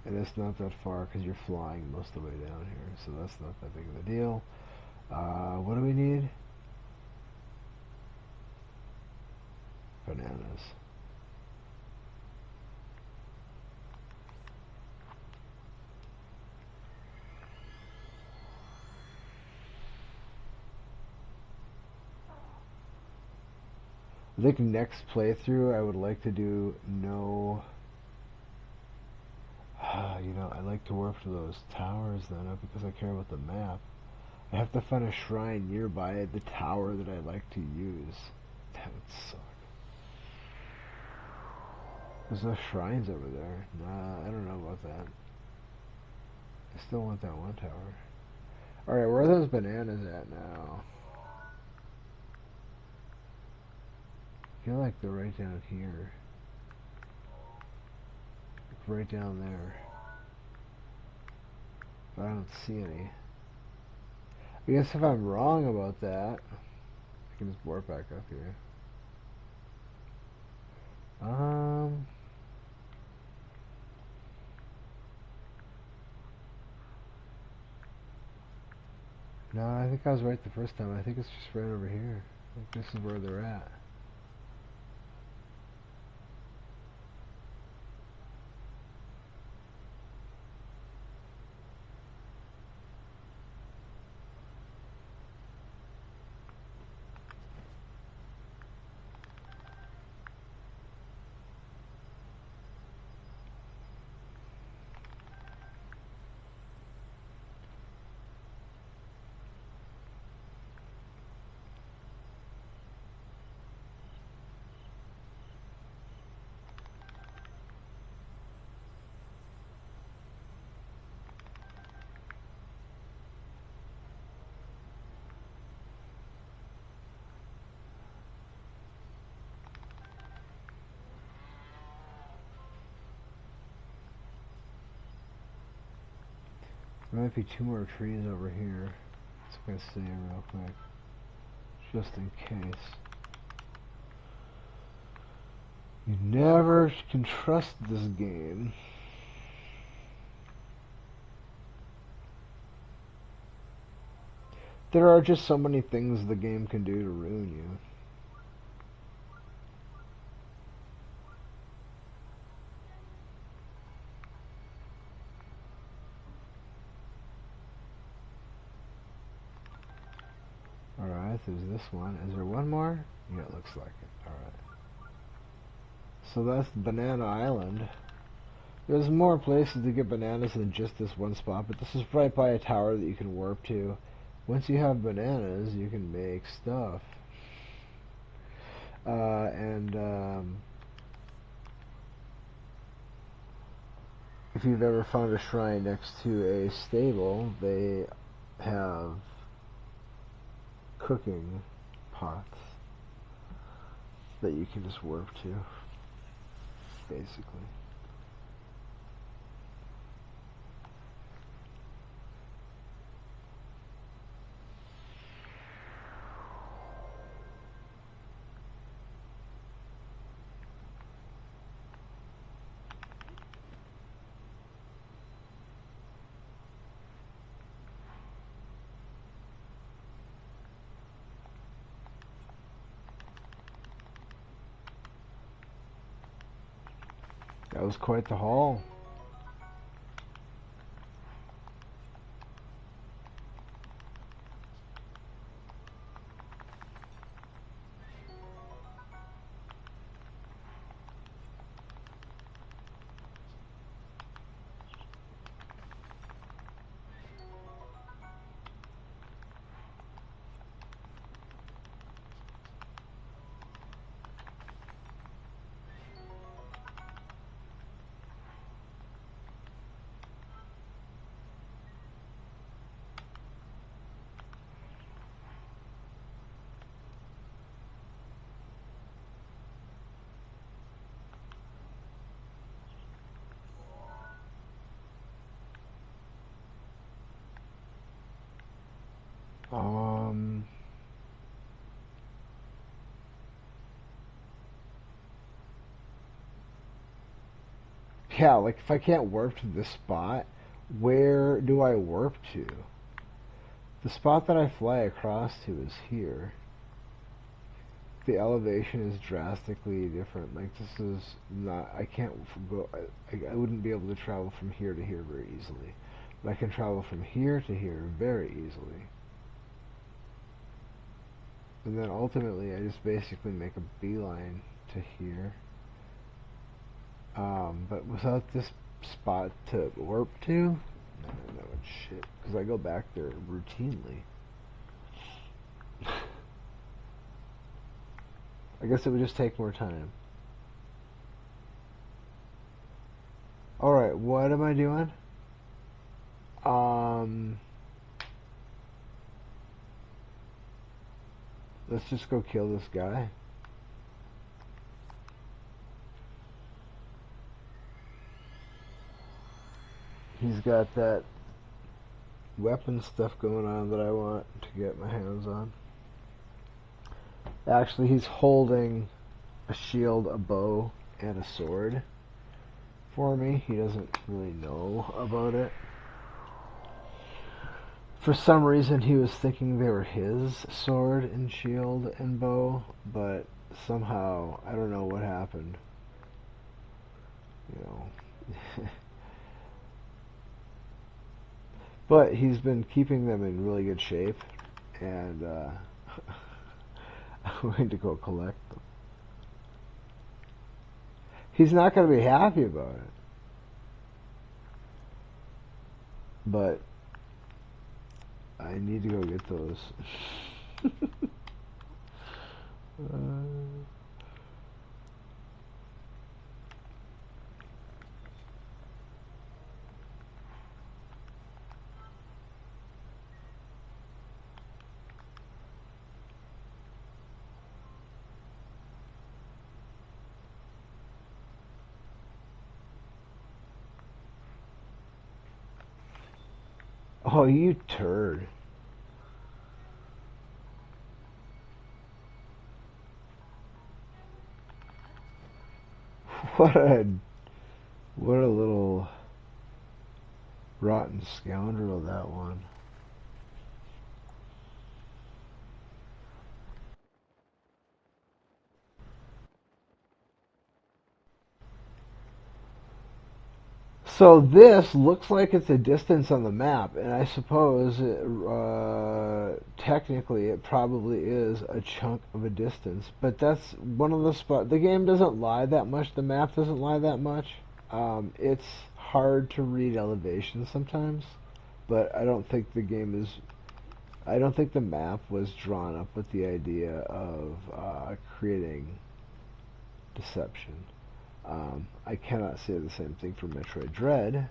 Speaker 1: And it's not that far because you're flying most of the way down here, so that's not that big of a deal. What do we need? Bananas. I think next playthrough I would like to do no... I like to warp to those towers then, not because I care about the map. I have to find a shrine nearby the tower that I like to use. That would suck. There's no shrines over there. Nah, I don't know about that. I still want that one tower. Alright, where are those bananas at now? I feel like they're right down here. Like right down there. But I don't see any. I guess if I'm wrong about that, I can just warp back up here. No, I think I was right the first time. I think it's just right over here. I think this is where they're at. There might be two more trees over here. Let's go see real quick. Just in case. You never can trust this game. There are just so many things the game can do to ruin you. Alright, there's this one. Is there one more? Yeah, it looks like it. Alright. So that's Banana Island. There's more places to get bananas than just this one spot, but this is right by a tower that you can warp to. Once you have bananas, you can make stuff. If you've ever found a shrine next to a stable, they have cooking pots that you can just warp to, basically. That was quite the haul. Um, yeah, like if I can't warp to this spot, where do I warp to? The spot that I fly across to is here. The elevation is drastically different. Like this is not, I can't go, I wouldn't be able to travel from here to here very easily. But I can travel from here to here very easily. And then ultimately I just basically make a beeline to here. But without this spot to warp to, no, that would shit. Because I go back there routinely. I guess it would just take more time. Alright, what am I doing? Um, let's just go kill this guy. He's got that weapon stuff going on that I want to get my hands on. Actually, he's holding a shield, a bow, and a sword for me. He doesn't really know about it. For some reason, he was thinking they were his sword and shield and bow, but somehow, I don't know what happened. You know. But he's been keeping them in really good shape, and I'm going to go collect them. He's not going to be happy about it, but I need to go get those. uh, oh, you turd. What a what a little rotten scoundrel that one. So this looks like it's a distance on the map, and I suppose technically it probably is a chunk of a distance. But that's one of the spots. The game doesn't lie that much. The map doesn't lie that much. It's hard to read elevations sometimes, but I don't think the game is. I don't think the map was drawn up with the idea of creating deception. I cannot say the same thing for Metroid Dread.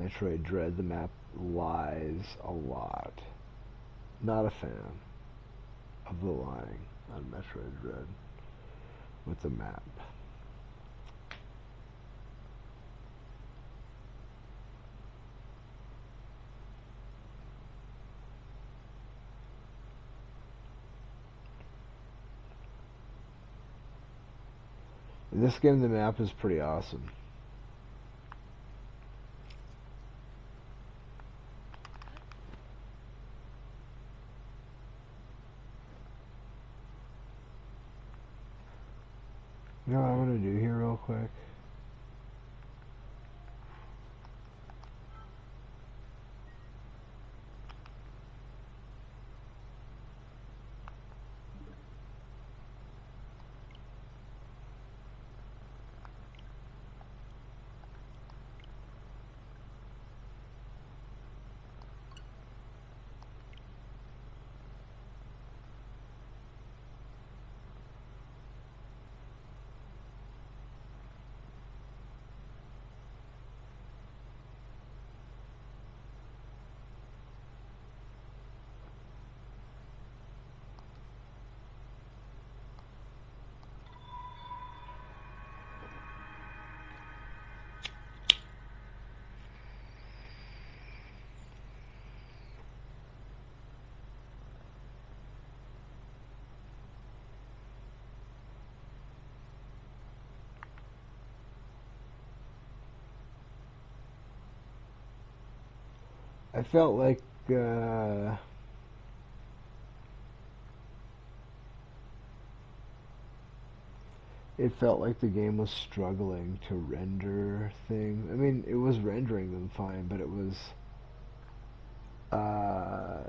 Speaker 1: Metroid Dread, the map lies a lot. Not a fan of the lying on Metroid Dread with the map. In this game, the map is pretty awesome. You know what I'm going to do here real quick? I felt like it felt like the game was struggling to render things. I mean, it was rendering them fine, but uh,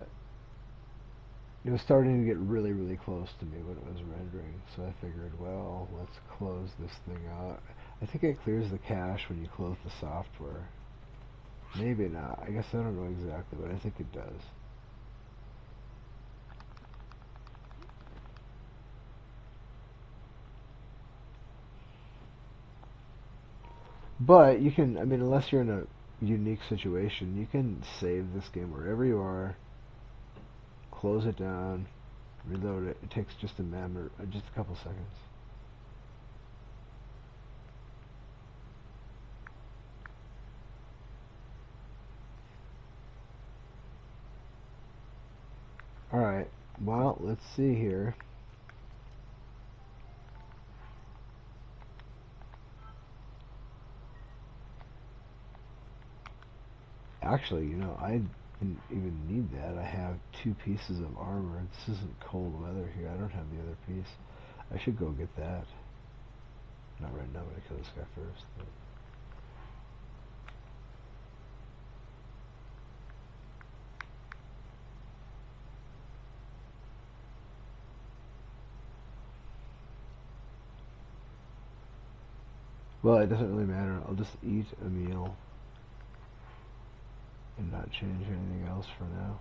Speaker 1: it was starting to get really, really close to me when it was rendering. So I figured, well, let's close this thing out. I think it clears the cache when you close the software. Maybe not. I guess I don't know exactly, but I think it does. But you can, I mean, unless you're in a unique situation, you can save this game wherever you are, close it down, reload it. It takes just just a couple seconds. Alright, well, let's see here. Actually, I didn't even need that. I have 2 pieces of armor. This isn't cold weather here. I don't have the other piece. I should go get that. Not right now, I'm gonna kill this guy first. But... Well, it doesn't really matter. I'll just eat a meal and not change anything else for now.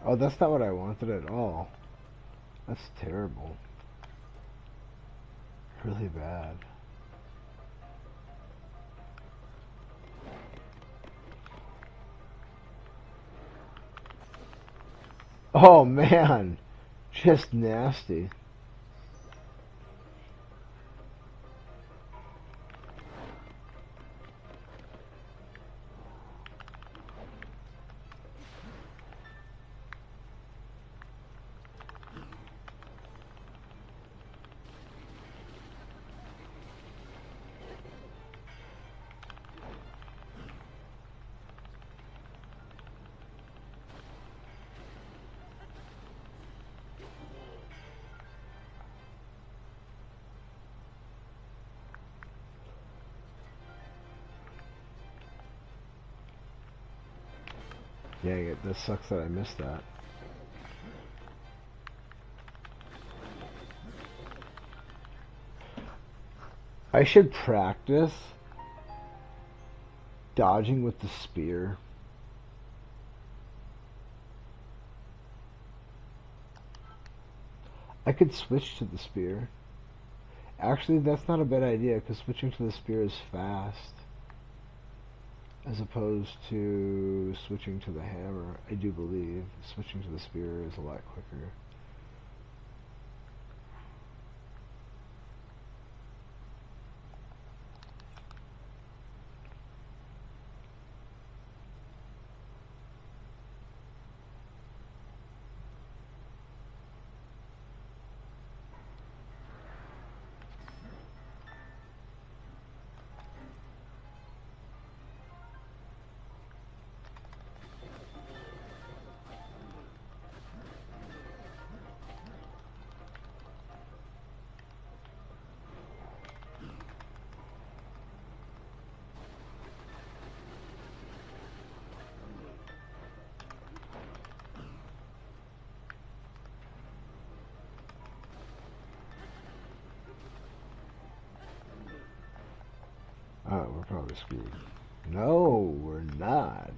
Speaker 1: Oh, that's not what I wanted at all. That's terrible. Really bad. Oh man, just nasty. Dang it, this sucks that I missed that. I should practice dodging with the spear. I could switch to the spear. Actually, that's not a bad idea because switching to the spear is fast as opposed to switching to the hammer. I do believe switching to the spear is a lot quicker. Oh, we're probably screwed. No, we're not.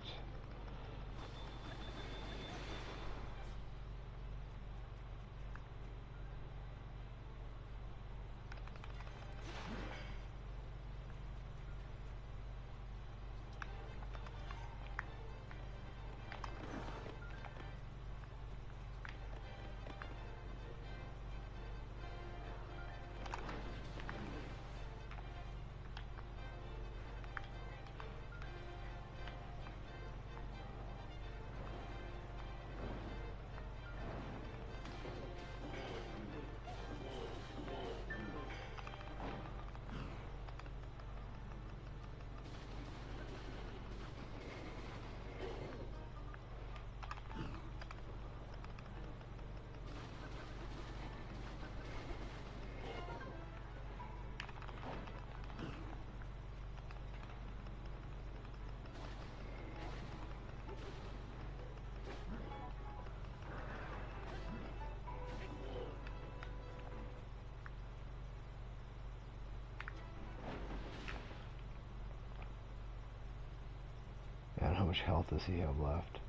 Speaker 1: How much health does he have left?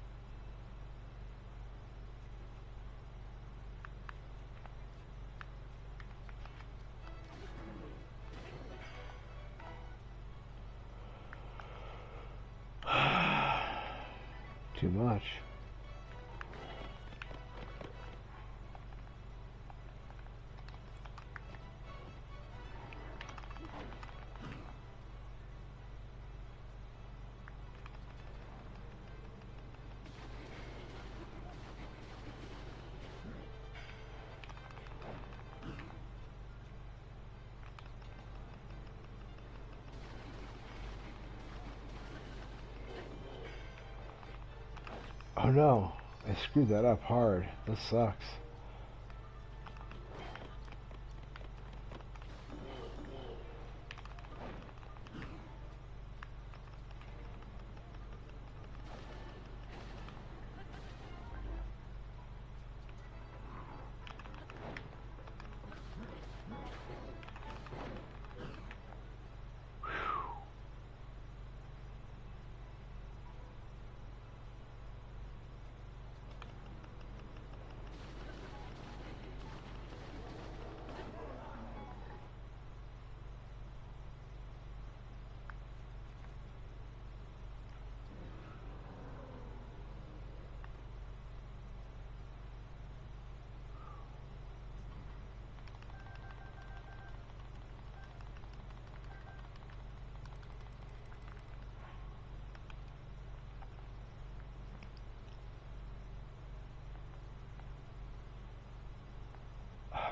Speaker 1: Too much. Oh no, I screwed that up hard. This sucks.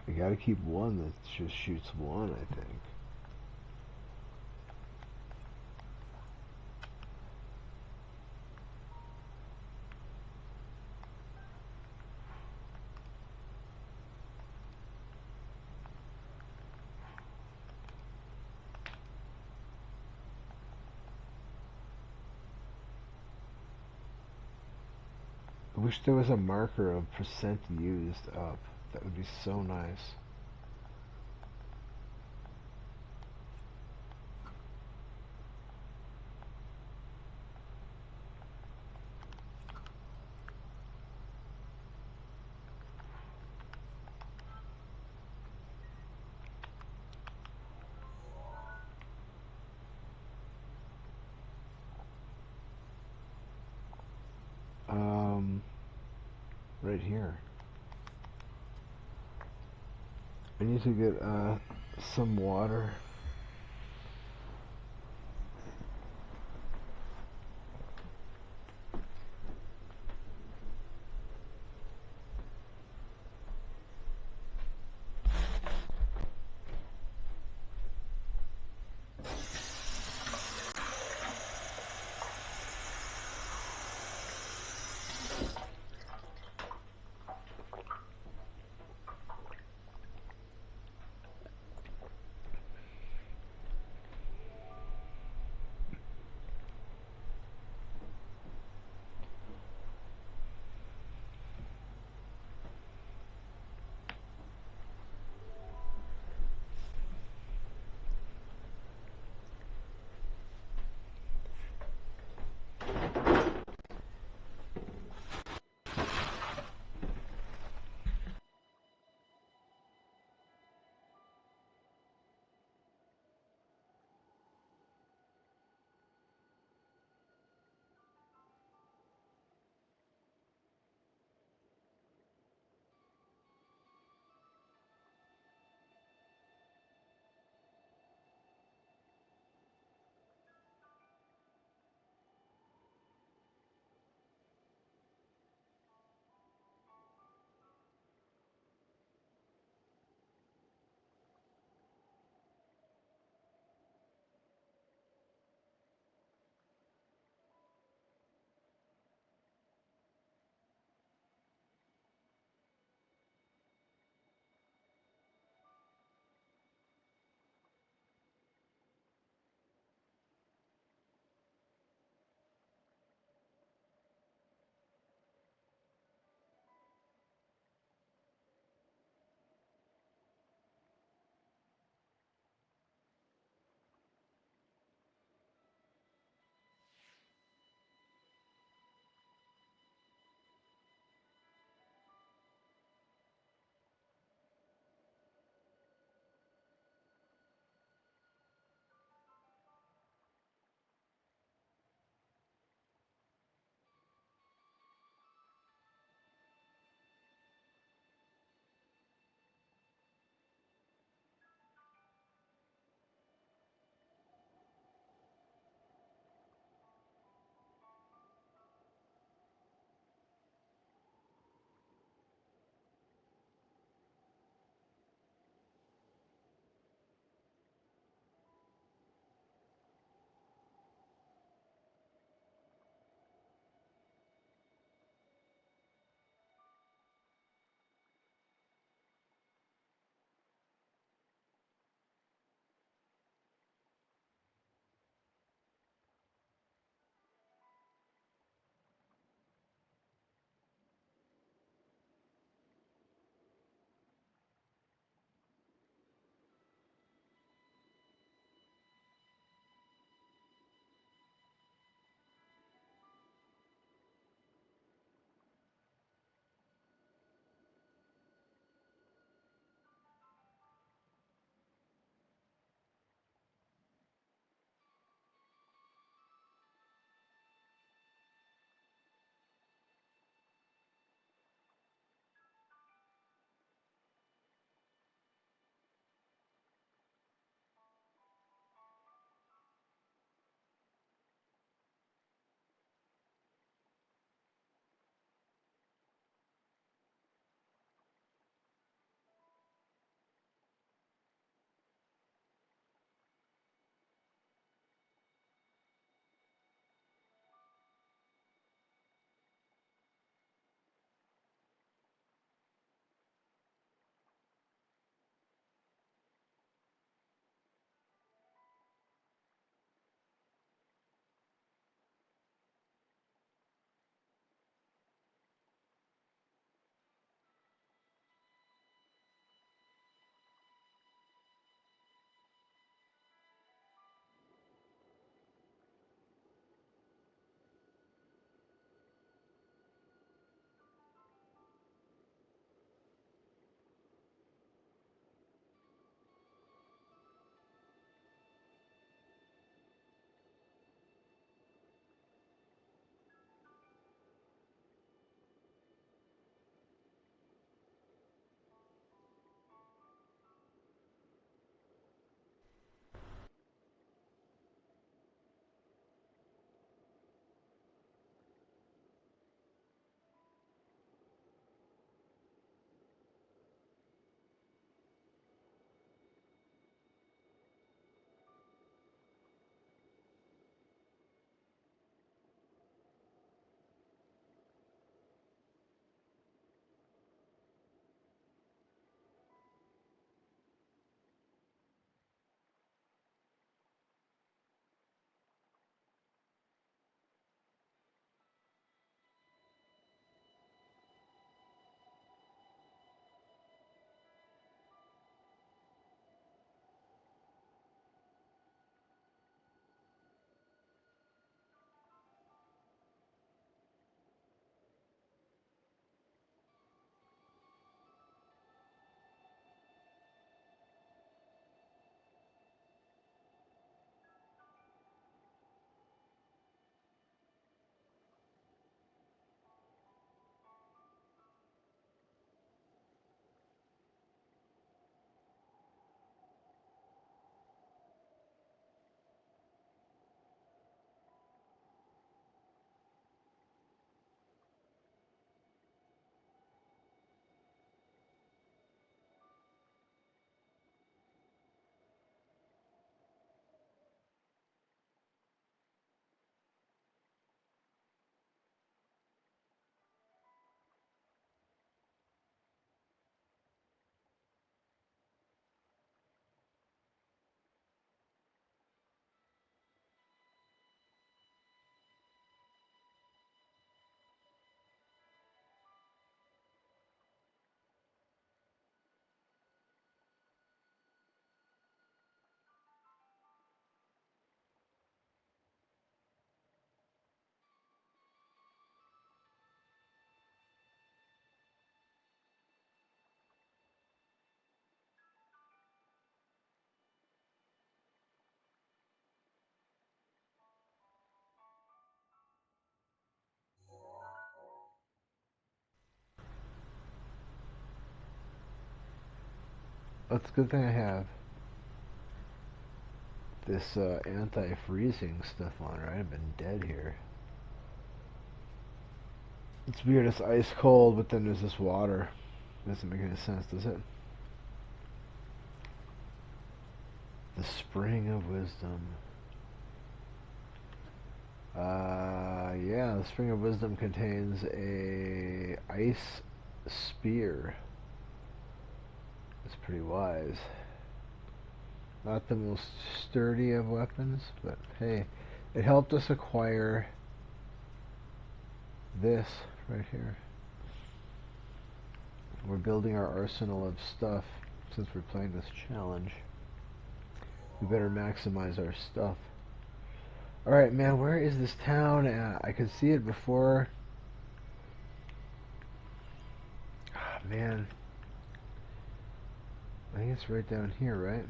Speaker 1: You gotta keep one that just shoots one, I think. I wish there was a marker of percent used up. That would be so nice. Right here. I need to get some water. That's a good thing I have this anti-freezing stuff on, right? I've been dead here. It's weird, it's ice cold, but then there's this water. Doesn't make any sense, does it? The Spring of Wisdom. Yeah, the Spring of Wisdom contains a ice spear. It's pretty wise. Not the most sturdy of weapons, but hey, it helped us acquire this right here. We're building our arsenal of stuff since we're playing this challenge. We better maximize our stuff. Alright, man, where is this town at? I could see it before. Ah, man. I think it's right down here, right?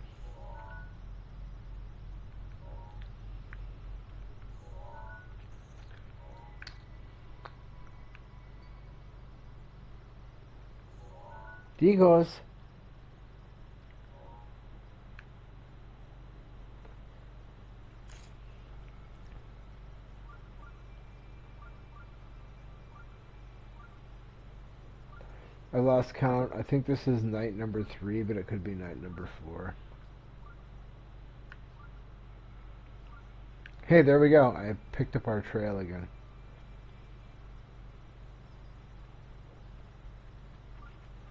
Speaker 1: Digos. I lost count. I think this is night number 3, but it could be night number 4. Hey, there we go. I picked up our trail again.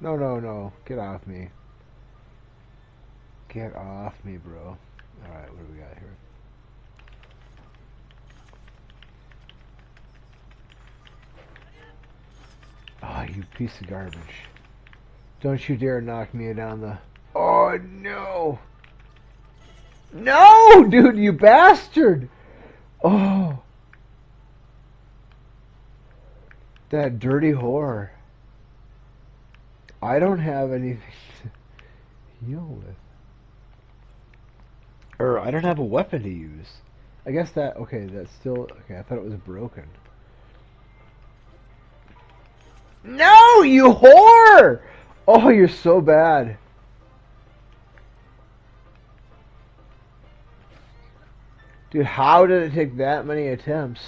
Speaker 1: No, no, no. Get off me. Get off me, bro. Alright, what do we got here? Oh, you piece of garbage. Don't you dare knock me down the... Oh, no! No, dude, you bastard! Oh. That dirty whore. I don't have anything to heal with. Or, I don't have a weapon to use. I guess that... Okay, that's still... Okay, I thought it was broken. No, you whore! Oh, you're so bad. Dude, how did it take that many attempts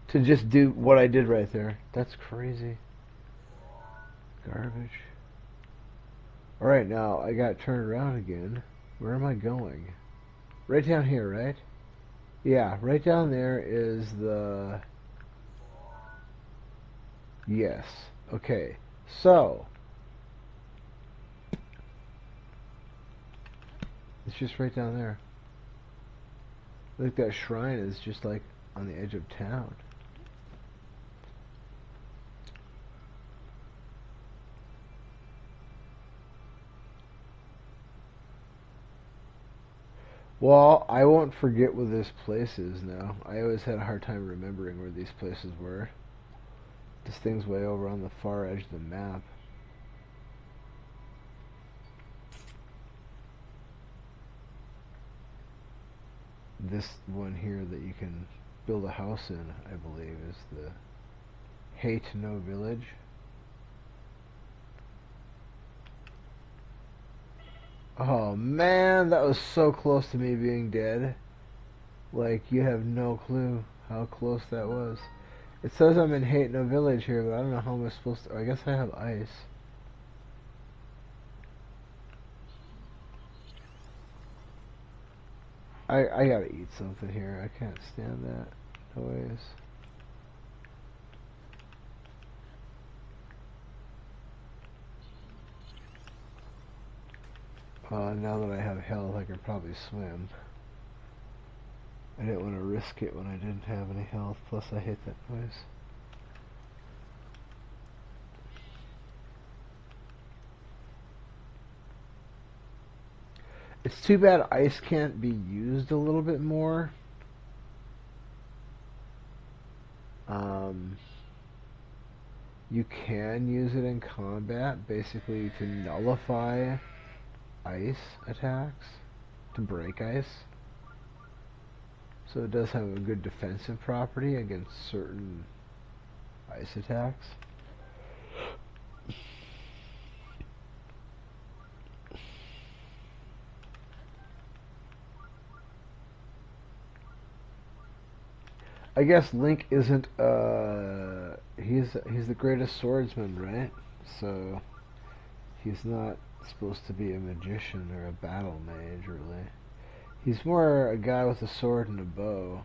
Speaker 1: to just do what I did right there? That's crazy. Garbage. Alright, now I got turned around again. Where am I going? Right down here, right? Yeah, right down there is the... Yes. Okay. So... It's just right down there. Look, that shrine is just like on the edge of town. Well, I won't forget where this place is now. I always had a hard time remembering where these places were. This thing's way over on the far edge of the map. This one here that you can build a house in, I believe, is the Hate No Village. Oh man, that was so close to me being dead. Like, you have no clue how close that was. It says I'm in Hate No Village here, but I don't know how I'm supposed to... I guess I have ice. I gotta eat something here. I can't stand that noise. Now that I have health, I can probably swim. I didn't want to risk it when I didn't have any health, plus I hate that noise. It's too bad ice can't be used a little bit more. You can use it in combat, basically to nullify ice attacks, to break ice. So it does have a good defensive property against certain ice attacks. I guess Link isn't he's the greatest swordsman, right? So he's not supposed to be a magician or a battle mage, really. He's more a guy with a sword and a bow.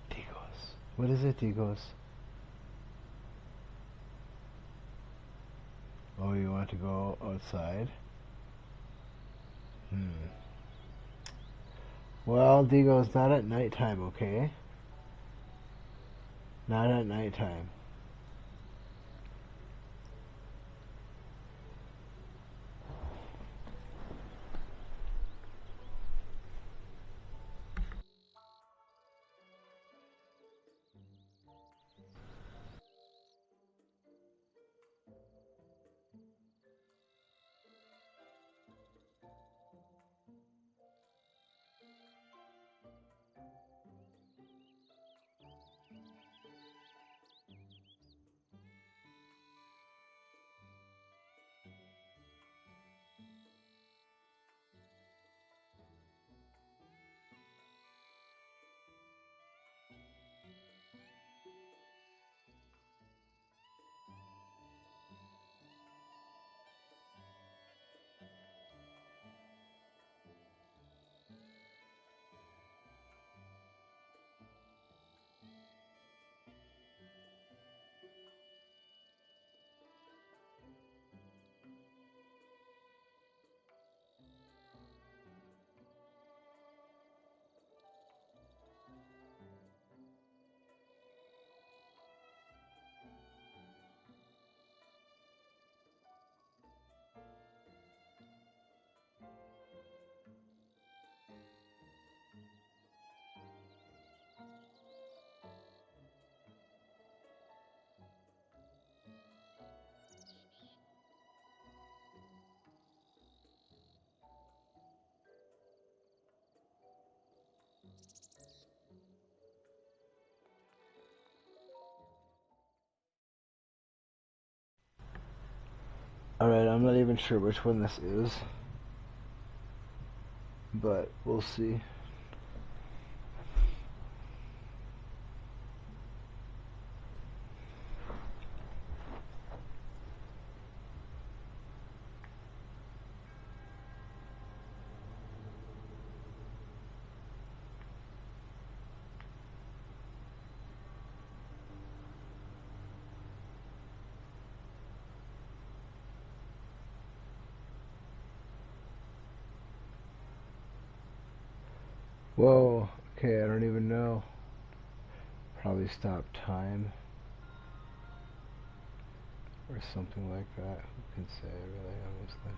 Speaker 1: Tigos. What is it, Tigos? Oh, you want to go outside? Hmm. Well, Digos, not at nighttime, okay? Not at nighttime. I'm not even sure which one this is, but we'll see. Whoa, okay, I don't even know. Probably stop time or something like that. Who can say, really, honestly?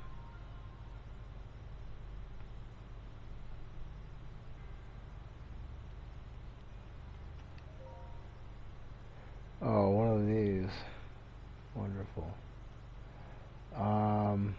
Speaker 1: Oh, one of these. Wonderful. Um,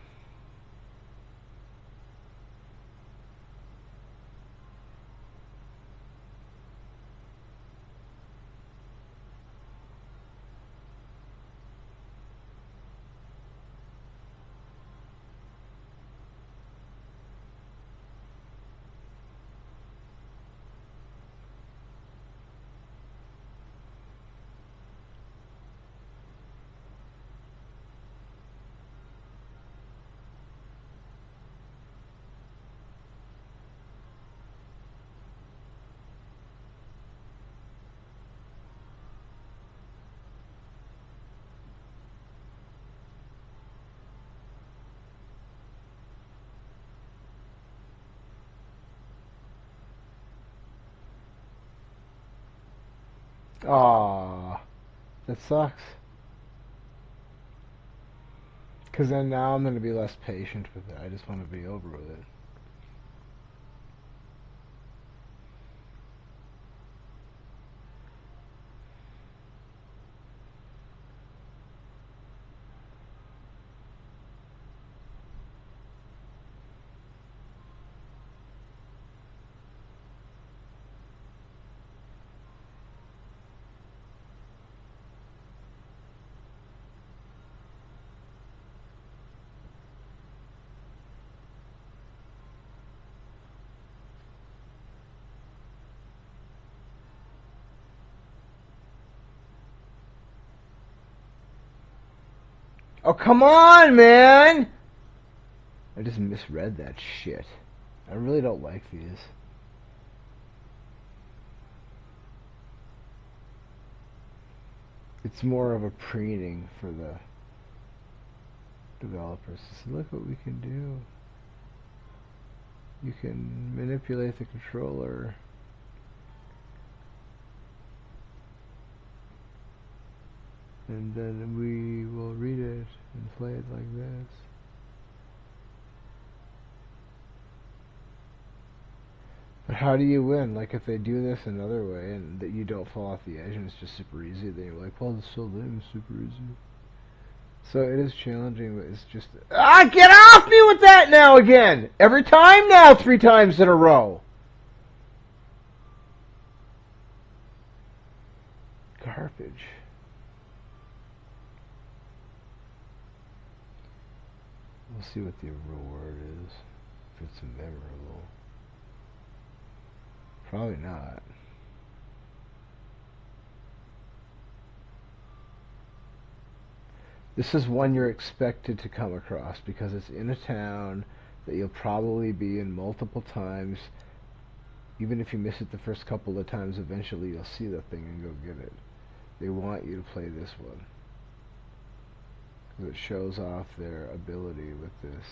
Speaker 1: aw, that sucks. Because then now I'm going to be less patient with it. I just want to be over with it. Oh, come on, man! I just misread that shit. I really don't like these. It's more of a preening for the developers to say, look what we can do. You can manipulate the controller. And then we will read it and play it like this. But how do you win? Like, if they do this another way and that you don't fall off the edge and it's just super easy, then you're like, well, this whole thing is super easy. So it is challenging, but it's just... Ah, get off me with that now again! Every time now, 3 times in a row! Garbage. We'll see what the reward is. If it's memorable. Probably not. This is one you're expected to come across because it's in a town that you'll probably be in multiple times. Even if you miss it the first couple of times, eventually you'll see the thing and go get it. They want you to play this one because it shows off their ability with this.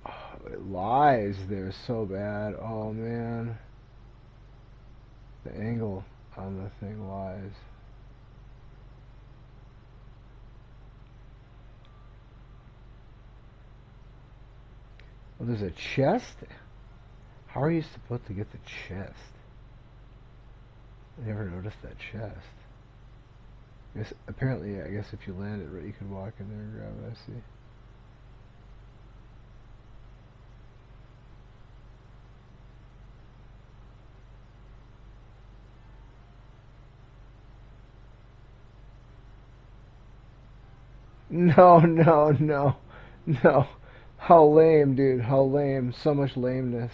Speaker 1: Oh, it lies there so bad. Oh man, the angle on the thing lies. Oh, there's a chest? How are you supposed to get the chest? I never noticed that chest. Apparently, I guess if you land it right, you can walk in there and grab it, I see. No, no, no, no. How lame, dude. How lame. So much lameness.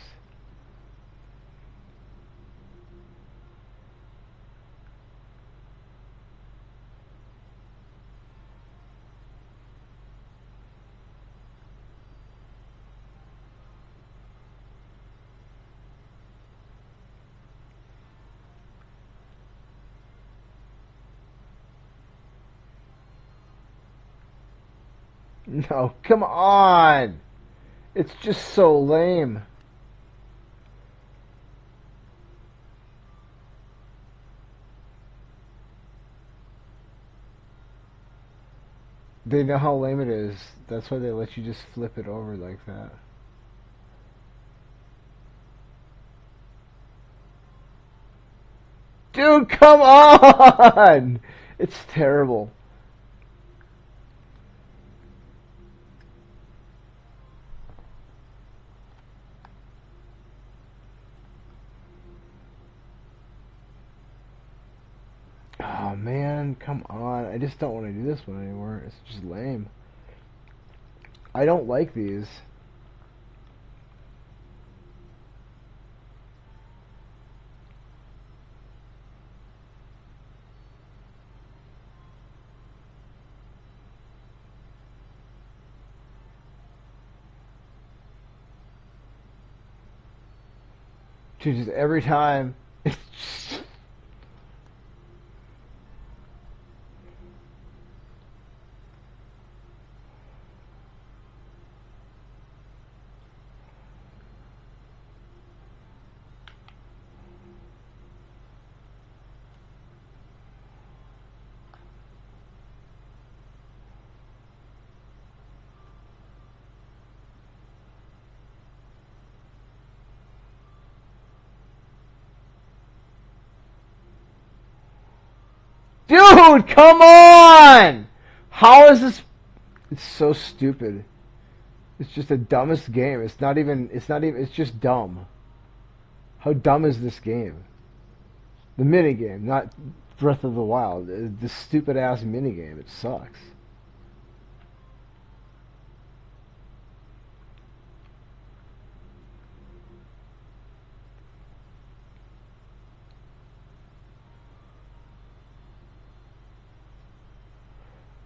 Speaker 1: No, come on. It's just so lame. They know how lame it is. That's why they let you just flip it over like that. Dude, come on! It's terrible. Oh man, come on. I just don't want to do this one anymore. It's just lame. I don't like these. Dude, just every time. It's just, dude, come on! How is this? It's so stupid. It's just the dumbest game. It's not even. It's not even. It's just dumb. How dumb is this game? The minigame, not Breath of the Wild. This stupid ass minigame. It sucks.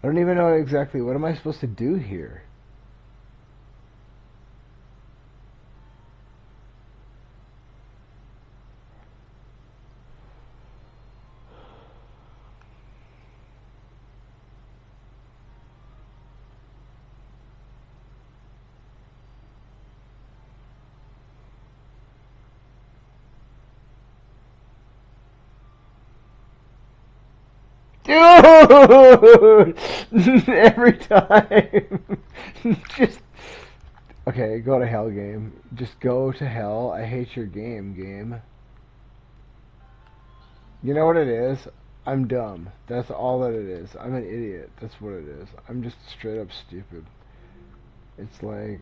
Speaker 1: I don't even know exactly what am I supposed to do here. Dude! Every time. Just. Okay, go to hell, game. Just go to hell. I hate your game. You know what it is? I'm dumb. That's all that it is. I'm an idiot. That's what it is. I'm just straight up stupid. It's like.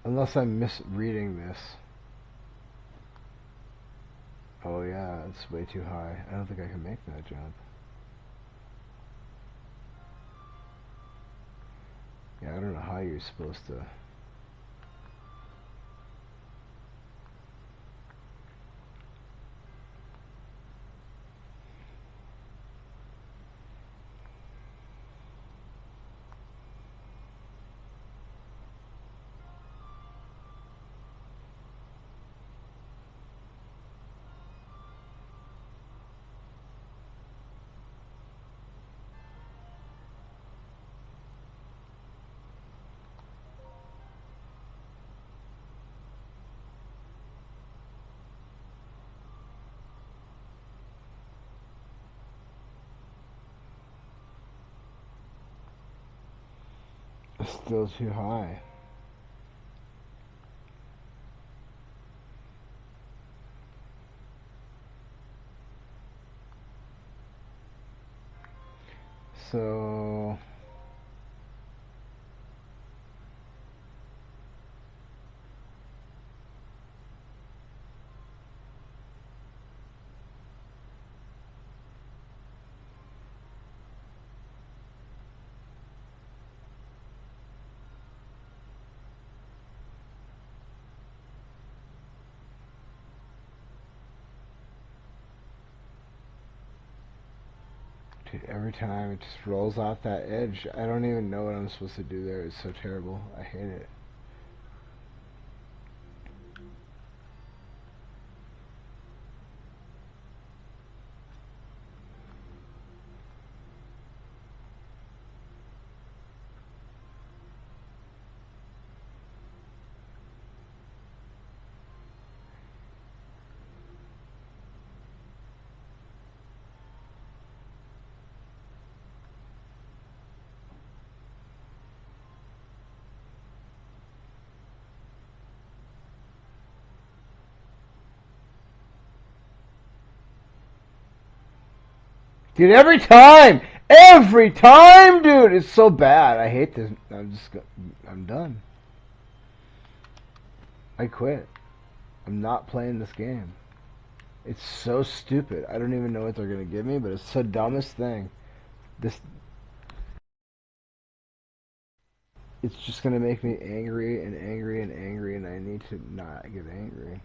Speaker 1: Unless I'm misreading this. Oh yeah, it's way too high. I don't think I can make that jump. Yeah, I don't know how you're supposed to. It's still too high. So Dude, every time it just rolls off that edge, I don't even know what I'm supposed to do there. It's so terrible. I hate it. Dude, every time, dude, it's so bad. I hate this. I'm done. I quit. I'm not playing this game. It's so stupid. I don't even know what they're gonna give me, but it's the dumbest thing. This, it's just gonna make me angry and angry and angry, and I need to not get angry.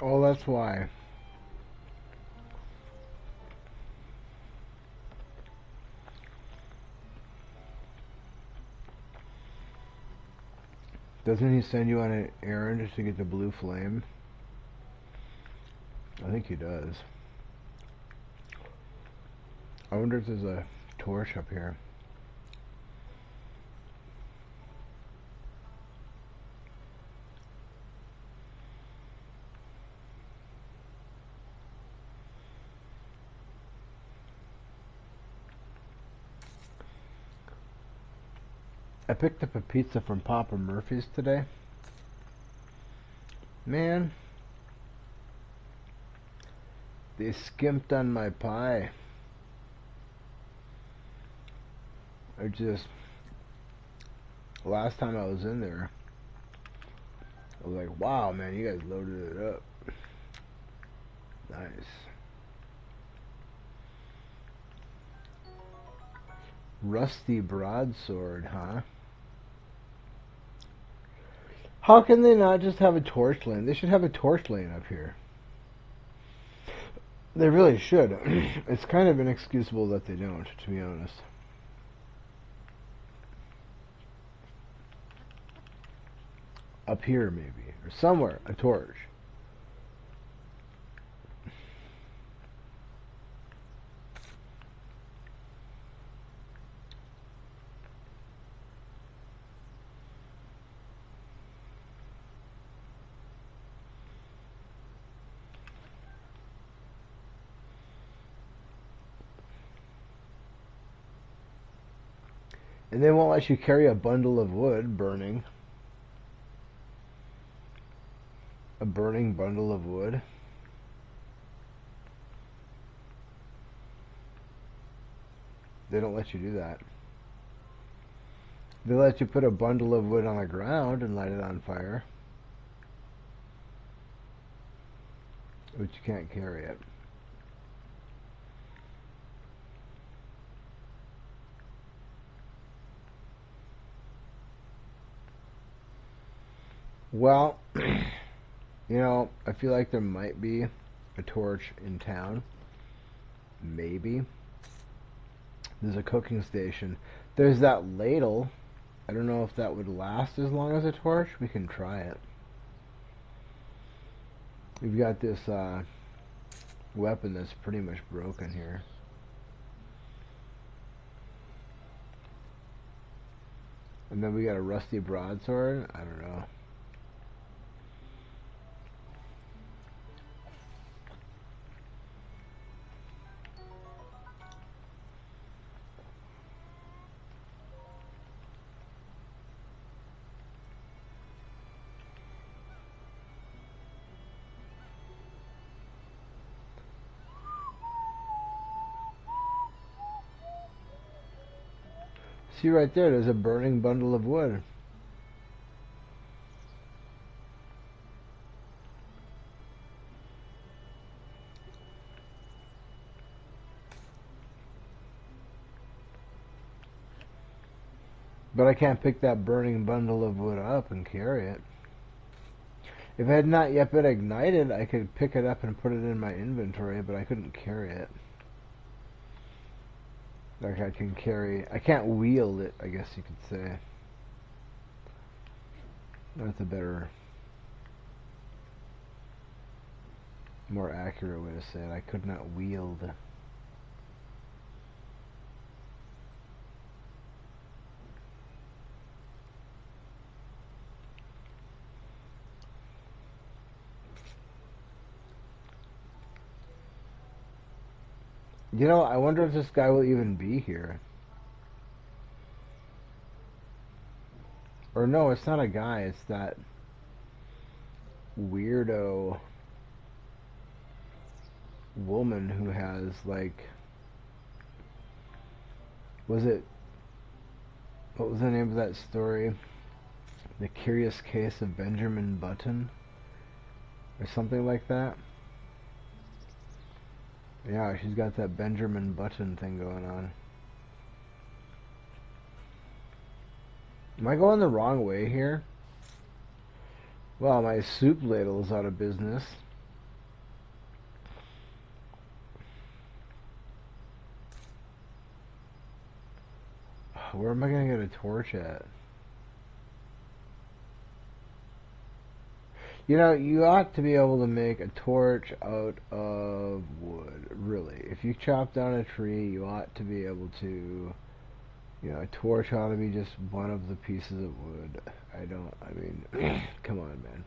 Speaker 1: Oh, that's why. Doesn't he send you on an errand to get the blue flame? I think he does. I wonder if there's a torch up here. I picked up a pizza from Papa Murphy's today. Man, they skimped on my pie. I just, last time I was in there, I was like, wow, man, you guys loaded it up. Nice. Rusty broadsword, huh? How can they not just have a torch lane? They should have a torch lane up here. They really should. It's kind of inexcusable that they don't, to be honest. Up here, maybe. Or somewhere, a torch. And they won't let you carry a bundle of wood burning. A burning bundle of wood. They don't let you do that. They let you put a bundle of wood on the ground and light it on fire. But you can't carry it. Well, I feel like there might be a torch in town. Maybe. There's a cooking station. There's that ladle. I don't know if that would last as long as a torch. We can try it. We've got this weapon that's pretty much broken here. And then we got a rusty broadsword. I don't know. See right there, there's a burning bundle of wood. But I can't pick that burning bundle of wood up and carry it. If it had not yet been ignited, I could pick it up and put it in my inventory, but I couldn't carry it. Like I can't wield it, I guess you could say. That's a better, more accurate way to say it. I could not wield. I wonder if this guy will even be here. Or no, it's not a guy, it's that weirdo woman who has, like, what was the name of that story? The Curious Case of Benjamin Button? Or something like that? Yeah, she's got that Benjamin Button thing going on. Am I going the wrong way here? Well, my soup ladle is out of business. Where am I going to get a torch at? You ought to be able to make a torch out of wood, really. If you chop down a tree, you ought to be able to, a torch ought to be just one of the pieces of wood. Come on, man.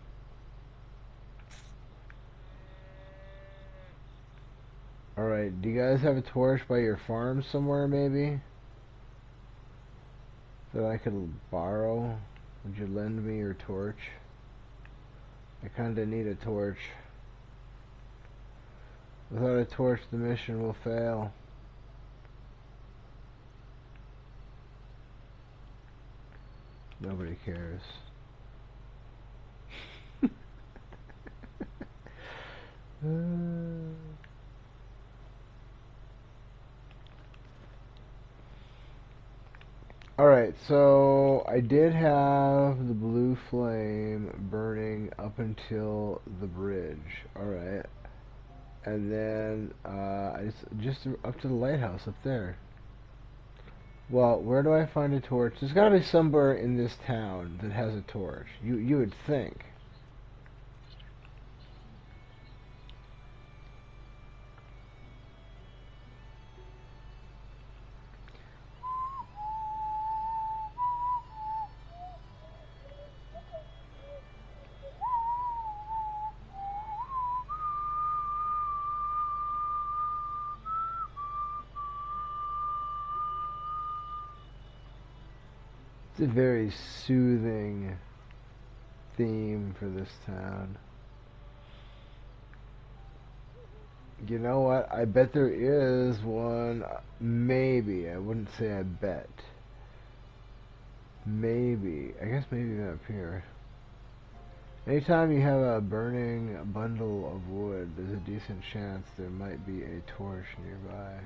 Speaker 1: Alright, do you guys have a torch by your farm somewhere, maybe? that I could borrow? Would you lend me your torch? I kinda need a torch. Without a torch, the mission will fail. Nobody cares. Alright, so I did have the blue flame burning up until the bridge. Alright. And then I just up to the lighthouse up there. Well, where do I find a torch? There's got to be somewhere in this town that has a torch. You would think. It's a very soothing theme for this town. You know what? I bet there is one. Maybe. I wouldn't say I bet. Maybe. I guess maybe even up here. Anytime you have a burning bundle of wood, there's a decent chance there might be a torch nearby.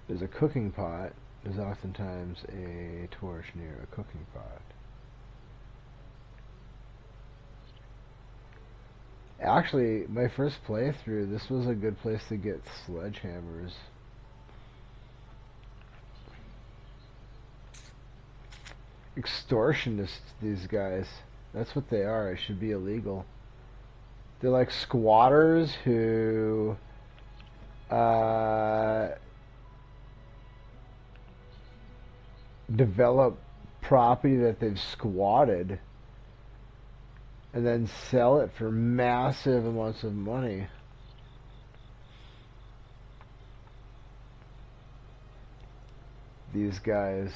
Speaker 1: There's a cooking pot. There's oftentimes a torch near a cooking pot. Actually, my first playthrough, this was a good place to get sledgehammers. Extortionists, these guys. That's what they are. It should be illegal. They're like squatters who develop property that they've squatted and then sell it for massive amounts of money. These guys.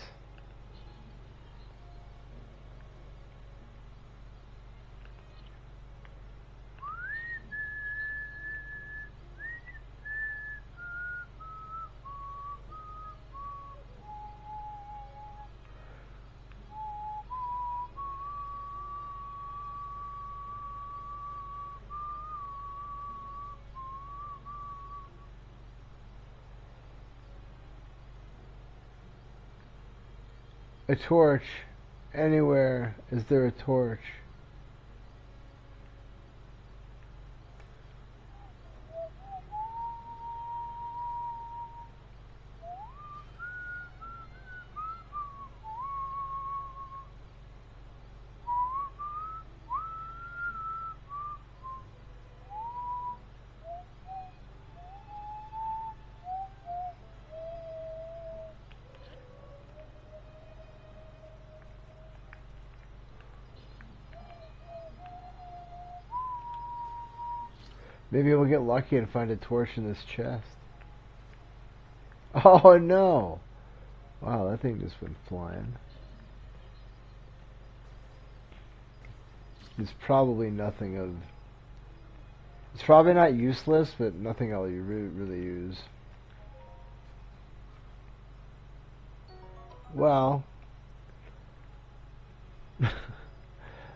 Speaker 1: A torch. Anywhere. Is there a torch? Maybe we'll get lucky and find a torch in this chest. Oh no! Wow, that thing just went flying. It's probably nothing of... It's probably not useless, but nothing I'll really use. Well...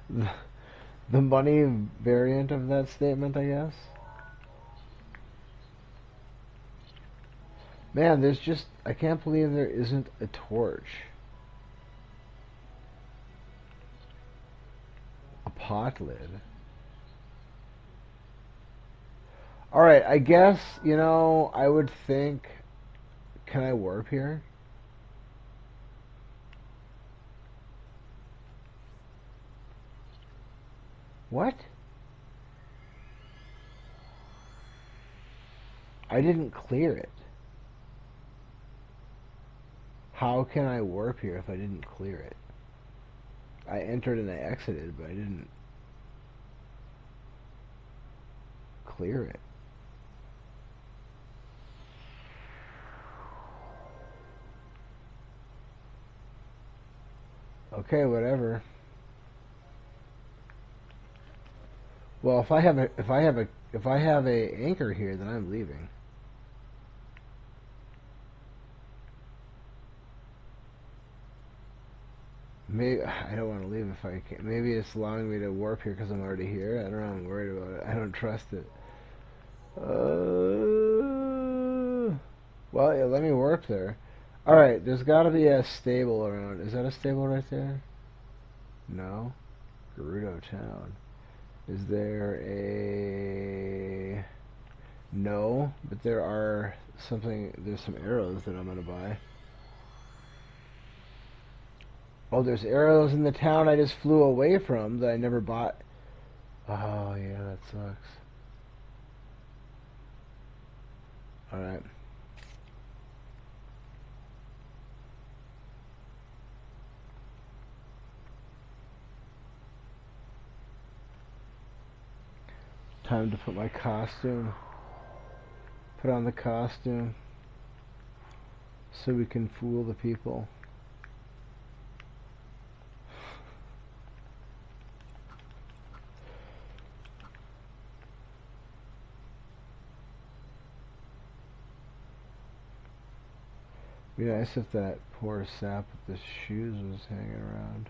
Speaker 1: the money variant of that statement, I guess. Man, there's just... I can't believe there isn't a torch. A pot lid. Alright, I guess, you know, I would think... Can I warp here? What? I didn't clear it. How can I warp here if I didn't clear it? I entered and I exited, but I didn't clear it. Okay, whatever. Well, if I have a anchor here, then I'm leaving. Maybe I don't want to leave if I can. Maybe it's allowing me to warp here because I'm already here. I don't know. I'm worried about it. I don't trust it. Well, yeah, let me warp there. All right. There's got to be a stable around. Is that a stable right there? No. Gerudo Town. Is there a? No, but there are something. There's some arrows that I'm gonna buy. Oh, there's arrows in the town I just flew away from that I never bought. Oh, yeah, that sucks. Alright. Time to put my costume. Put on the costume. So we can fool the people. Be nice if that poor sap with the shoes was hanging around.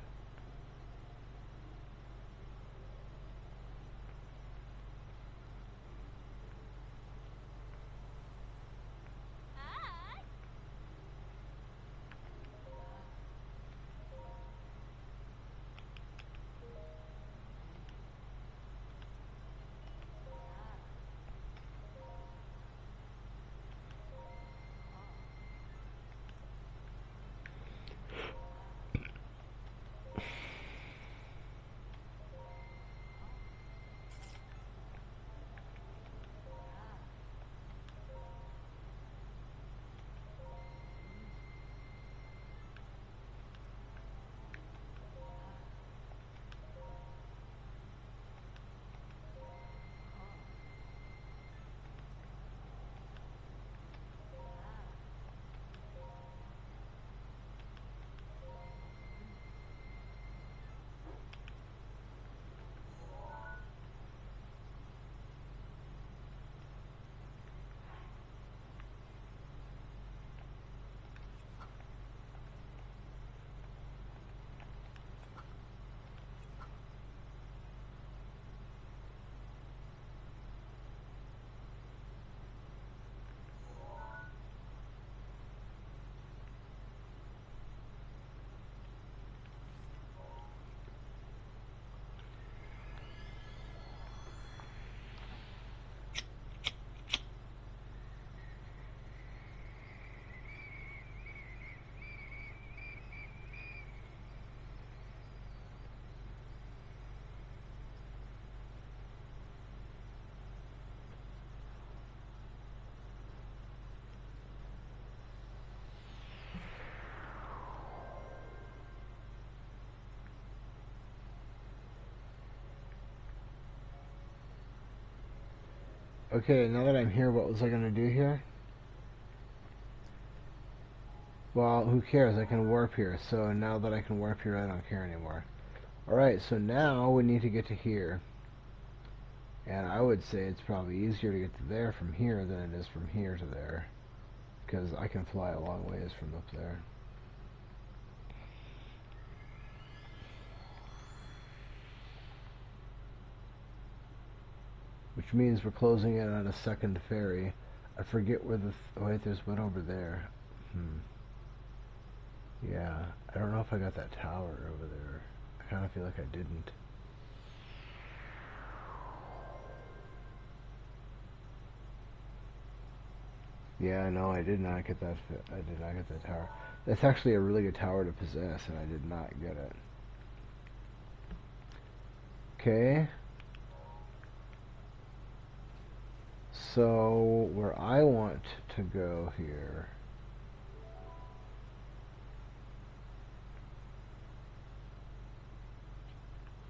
Speaker 1: Okay, now that I'm here, what was I gonna do here? Well, who cares? I can warp here. So now that I can warp here, I don't care anymore. Alright, so now we need to get to here. And I would say it's probably easier to get to there from here than it is from here to there. Because I can fly a long ways from up there. Which means we're closing in on a second ferry. I forget where the... oh wait, there's one over there. Yeah, I don't know if I got that tower over there. I kind of feel like I didn't. Yeah, no, I did not get that. I did not get that tower. That's actually a really good tower to possess, and I did not get it. Okay. So where I want to go here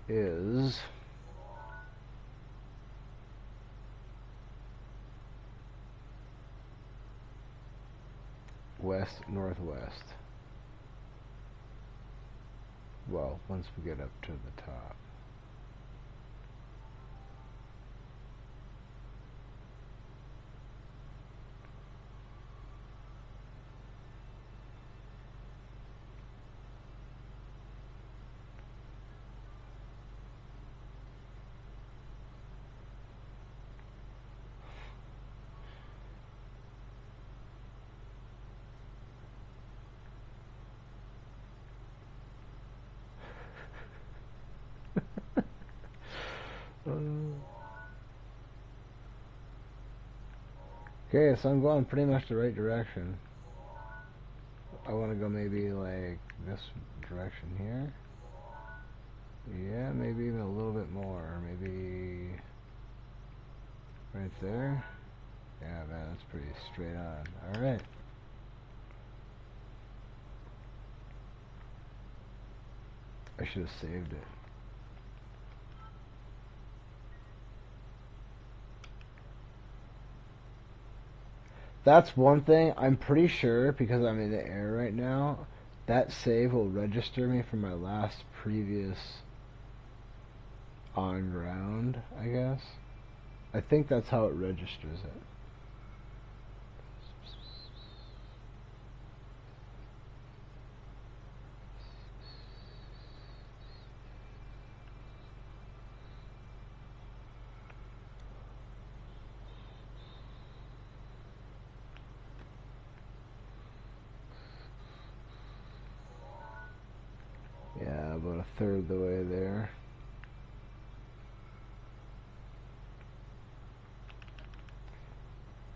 Speaker 1: is west northwest. Well, once we get up to the top. Okay, so I'm going pretty much the right direction. I want to go maybe like this direction here. Yeah, maybe even a little bit more. Maybe right there. Yeah, man, that's pretty straight on. Alright. I should have saved it. That's one thing. I'm pretty sure, because I'm in the air right now, that save will register me from my last previous on ground, I guess. I think that's how it registers it. Yeah, about a third the way there.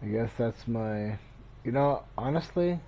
Speaker 1: I guess that's my... You know, honestly,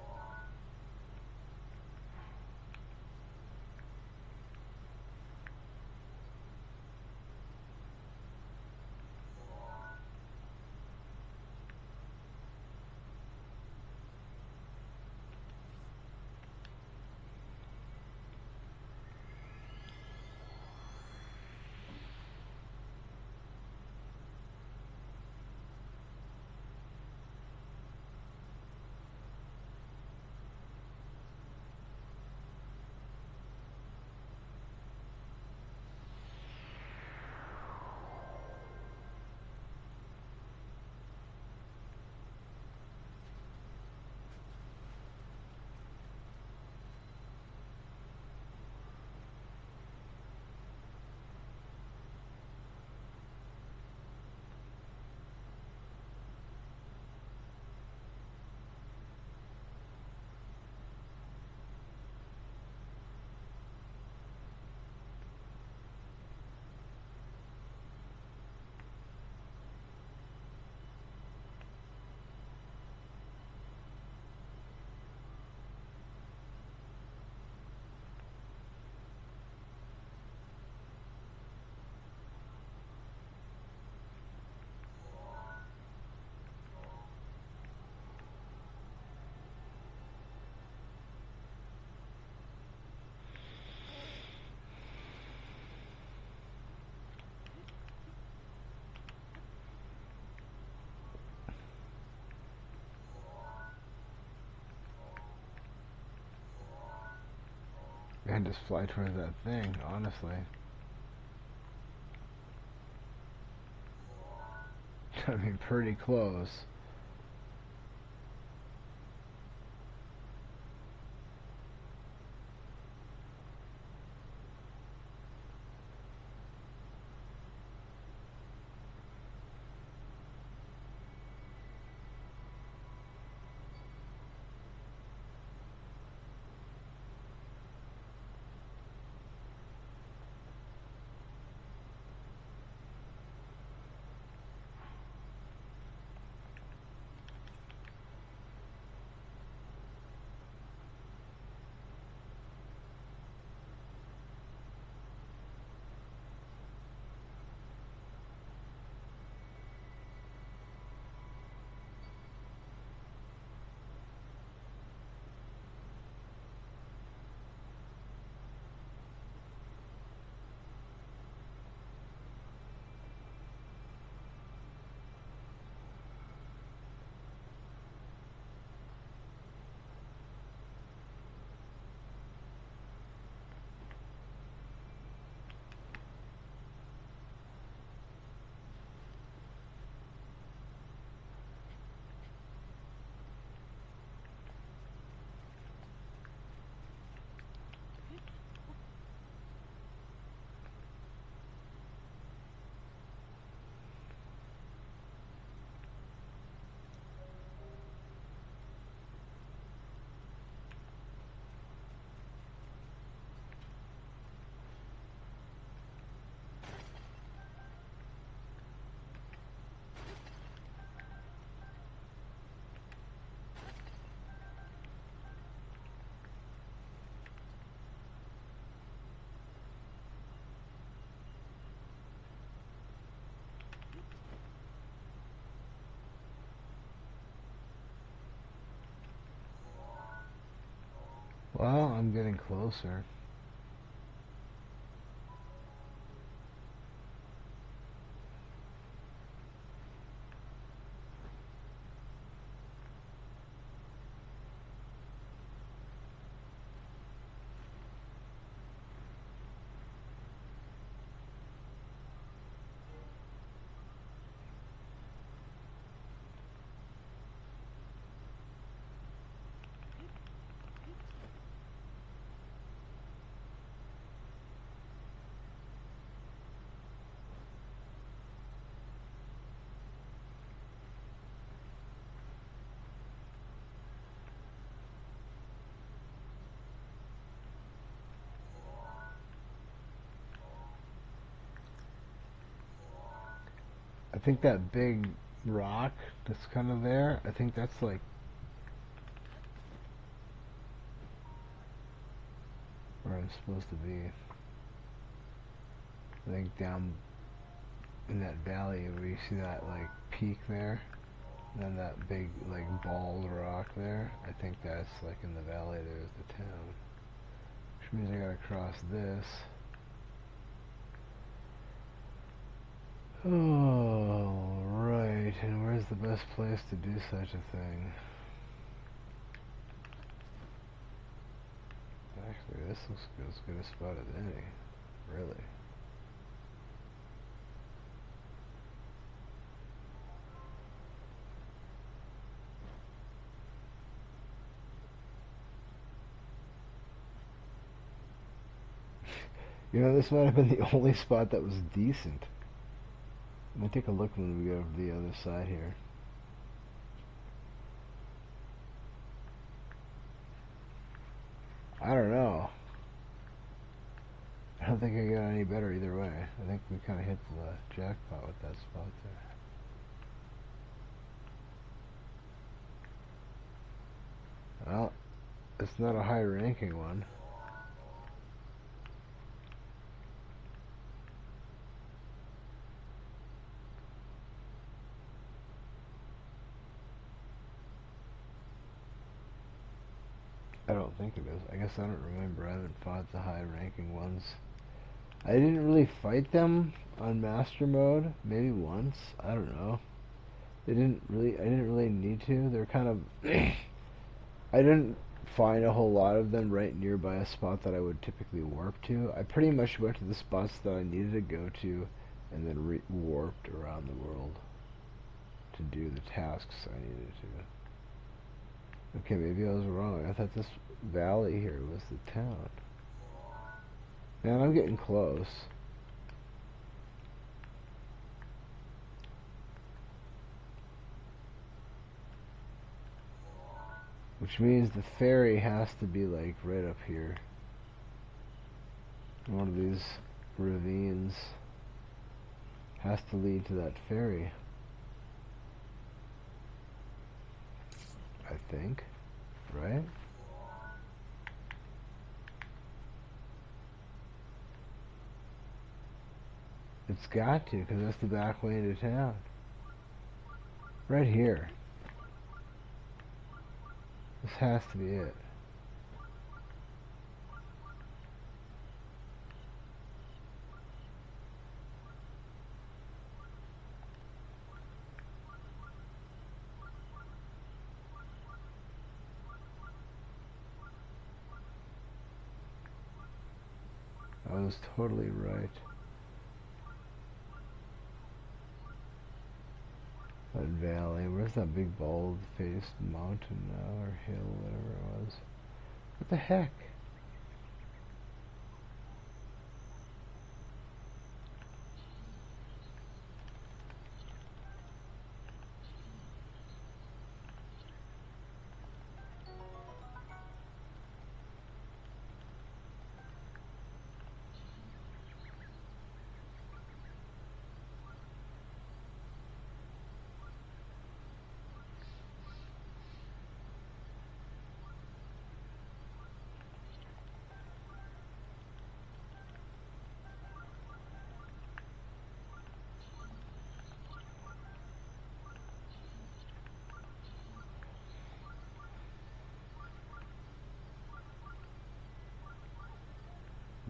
Speaker 1: I can just fly towards that thing, honestly. I mean, pretty close. Well, I'm getting closer. I think that big rock that's kind of there, I think that's like where I'm supposed to be. I think down in that valley where you see that like peak there, and then that big like bald rock there, I think that's like in the valley there's the town. Which means I gotta cross this. Oh, right. And where's the best place to do such a thing? Actually, this looks as good a spot as any. Really. You know, this might have been the only spot that was decent. Let me take a look when we go over to the other side here. I don't know. I don't think I got any better either way. I think we kind of hit the jackpot with that spot there. Well, it's not a high ranking one. I don't think it is. I guess I don't remember. I haven't fought the high ranking ones. I didn't really fight them on master mode. Maybe once. I don't know. They didn't really. I didn't really need to. They're kind of. I didn't find a whole lot of them right nearby a spot that I would typically warp to. I pretty much went to the spots that I needed to go to, and then warped around the world to do the tasks I needed to. Okay, maybe I was wrong. I thought this valley here was the town. Man, I'm getting close. Which means the ferry has to be like right up here. One of these ravines has to lead to that ferry. I think. Right? It's got to, because that's the back way into town. Right here. This has to be it. I was totally right. That valley. Where's that big bald-faced mountain now, or hill, whatever it was? What the heck?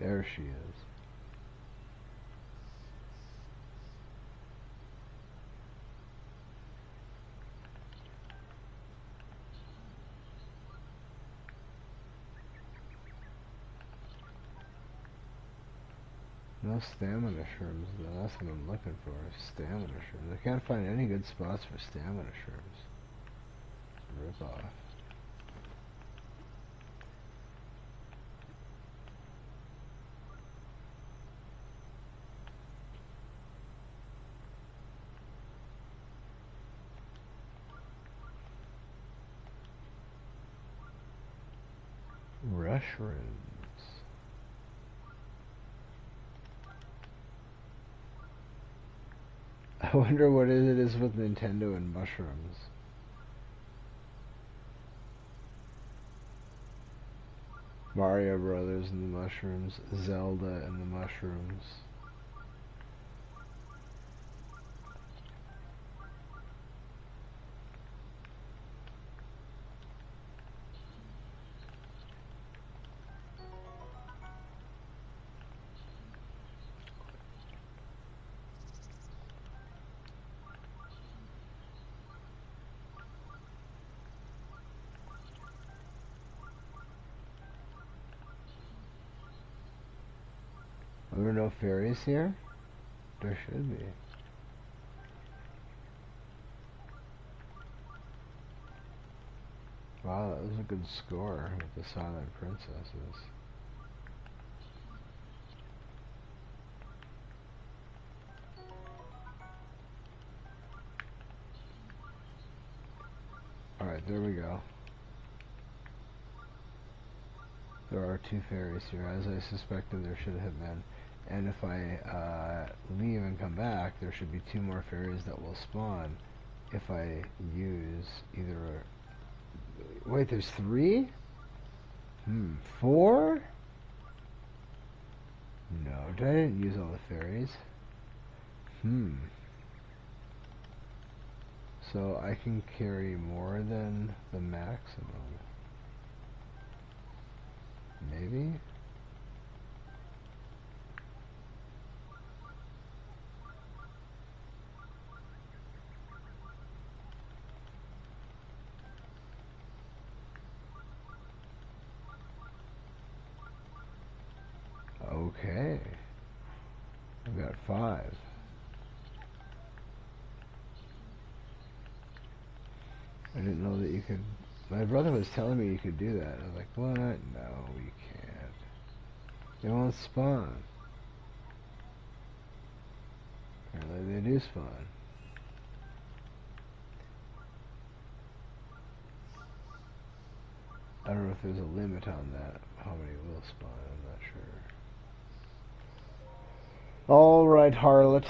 Speaker 1: There she is. No stamina shrooms though, that's what I'm looking for. Stamina shrooms. I can't find any good spots for stamina shrooms. Rip off. Mushrooms. I wonder what it is with Nintendo and mushrooms. Mario Brothers and the mushrooms. Zelda and the mushrooms. Are there no fairies here? There should be. Wow, that was a good score with the Silent Princesses. Alright, there we go. There are 2 fairies here, as I suspected there should have been. And if I leave and come back, there should be 2 more fairies that will spawn if I use either... Wait, there's 3? 4? No, I didn't use all the fairies. So I can carry more than the maximum. Maybe? Okay. I've got 5. I didn't know that you could... My brother was telling me you could do that. I was like, what? No, you can't. They won't spawn. Apparently they do spawn. I don't know if there's a limit on that, how many will spawn, I'm not sure. Alright, harlot.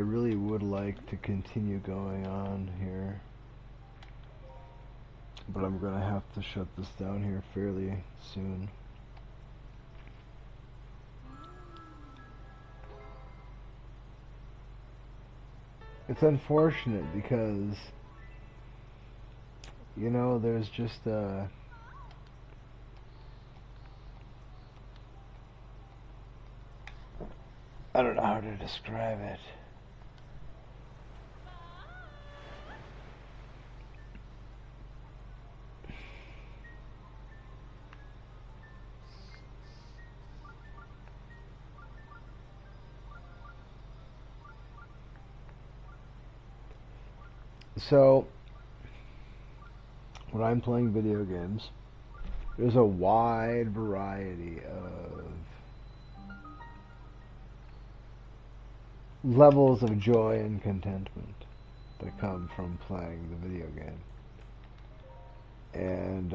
Speaker 1: really would like to continue going on here, but I'm gonna have to shut this down here fairly soon. It's unfortunate because, you know, there's just I don't know how to describe it. So, when I'm playing video games, there's a wide variety of levels of joy and contentment that come from playing the video game. And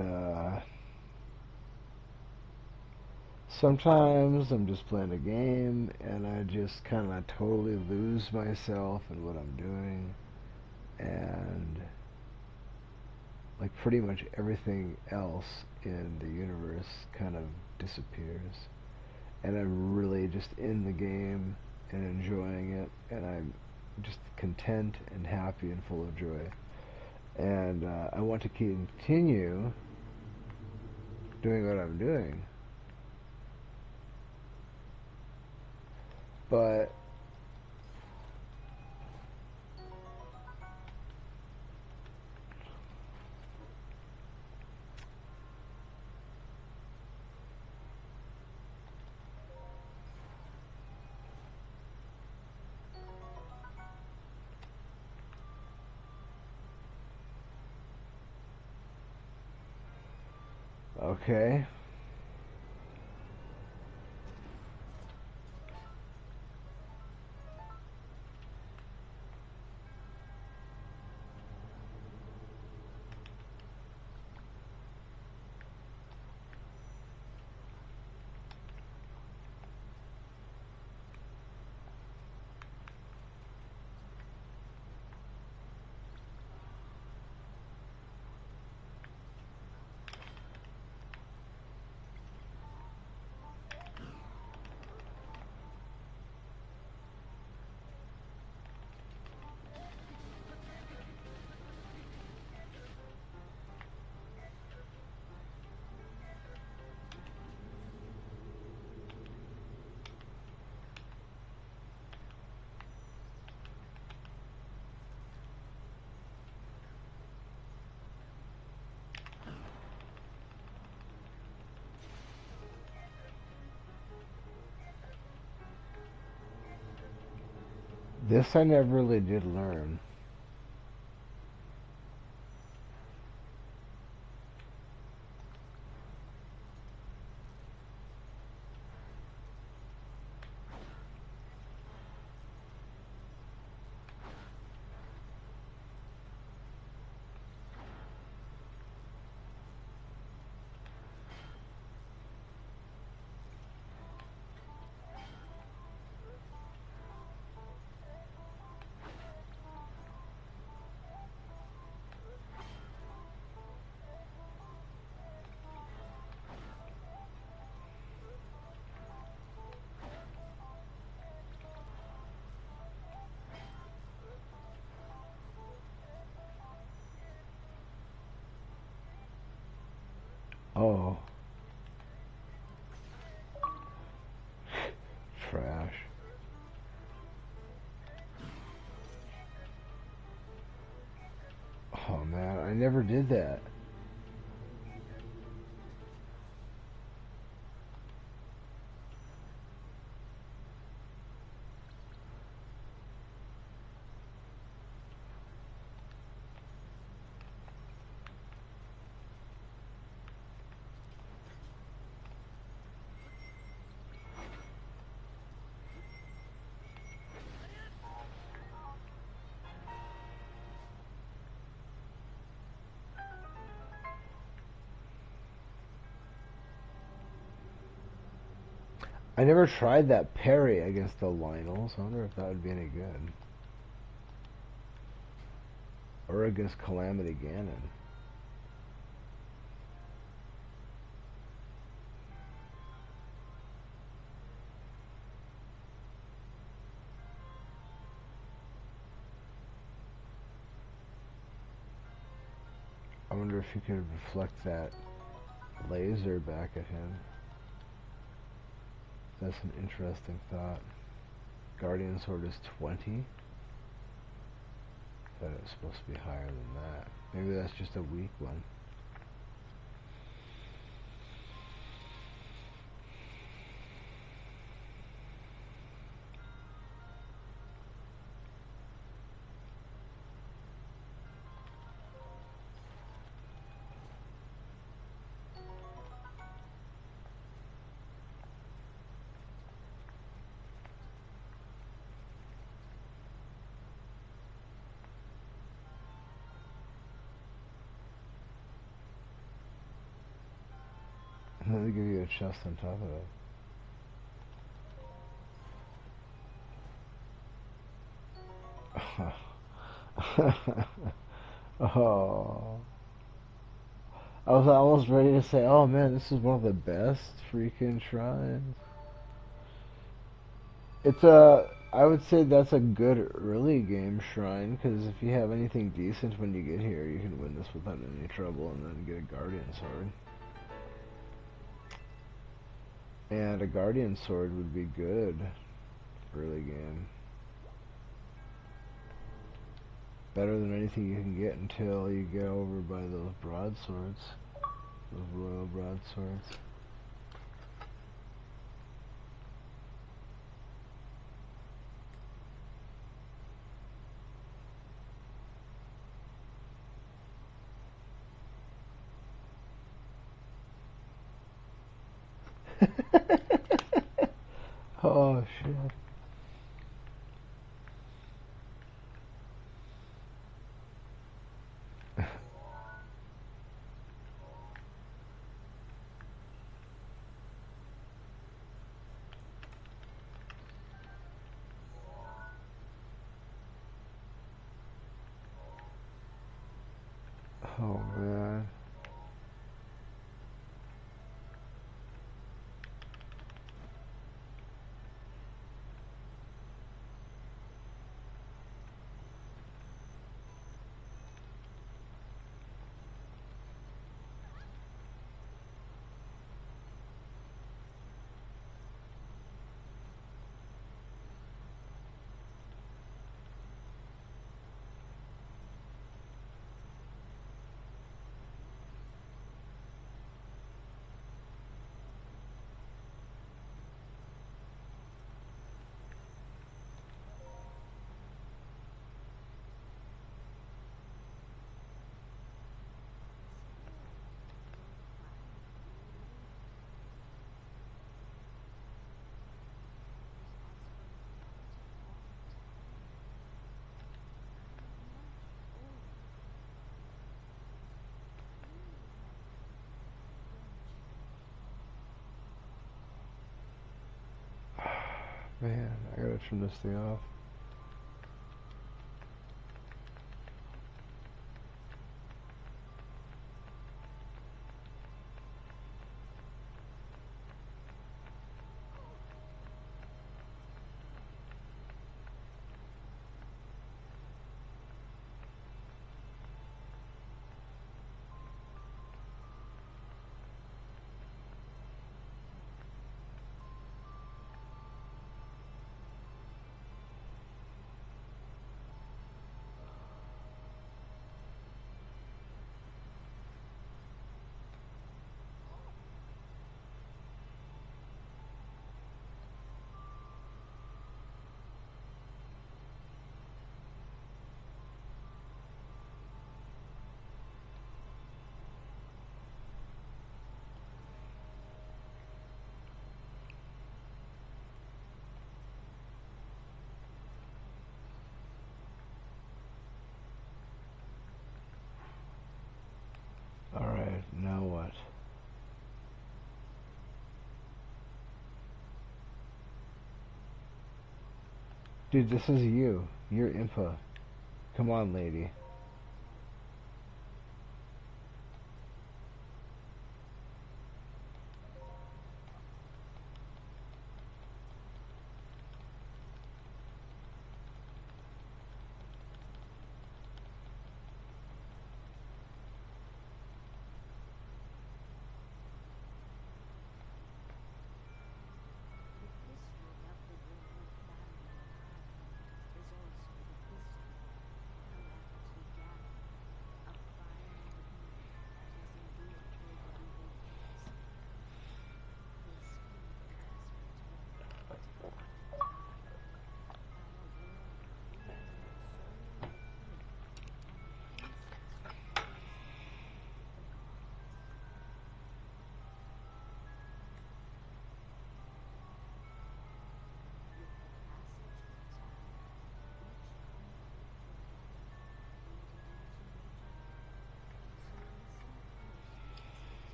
Speaker 1: sometimes I'm just playing a game and I just kind of totally lose myself in what I'm doing, and like pretty much everything else in the universe kind of disappears, and I'm really just in the game and enjoying it, and I'm just content and happy and full of joy. And I want to continue doing what I'm doing, but okay. This I never really did learn. Oh, trash. Oh man, I never did that. I never tried that parry against the Lionels. I wonder if that would be any good. Urgus Calamity Ganon. I wonder if you could reflect that laser back at him. That's an interesting thought. Guardian Sword is 20? I thought it was supposed to be higher than that. Maybe that's just a weak one. And then they give you a chest on top of it. Oh. I was almost ready to say, oh man, this is one of the best freaking shrines. I would say that's a good early game shrine, because if you have anything decent when you get here, you can win this without any trouble and then get a Guardian Sword. And a Guardian Sword would be good early game. Better than anything you can get until you get over by those broadswords. Those royal broadswords. Oh shit. Oh man. Man, I gotta turn this thing off. Alright, now what? Dude, this is you. You're Impa. Come on, lady.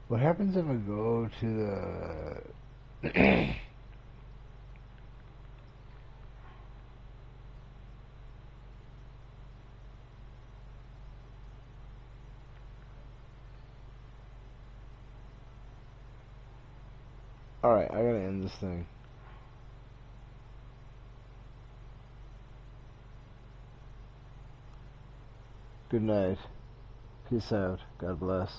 Speaker 1: What happens if I go to the... Alright, I gotta end this thing. Good night. Peace out. God bless.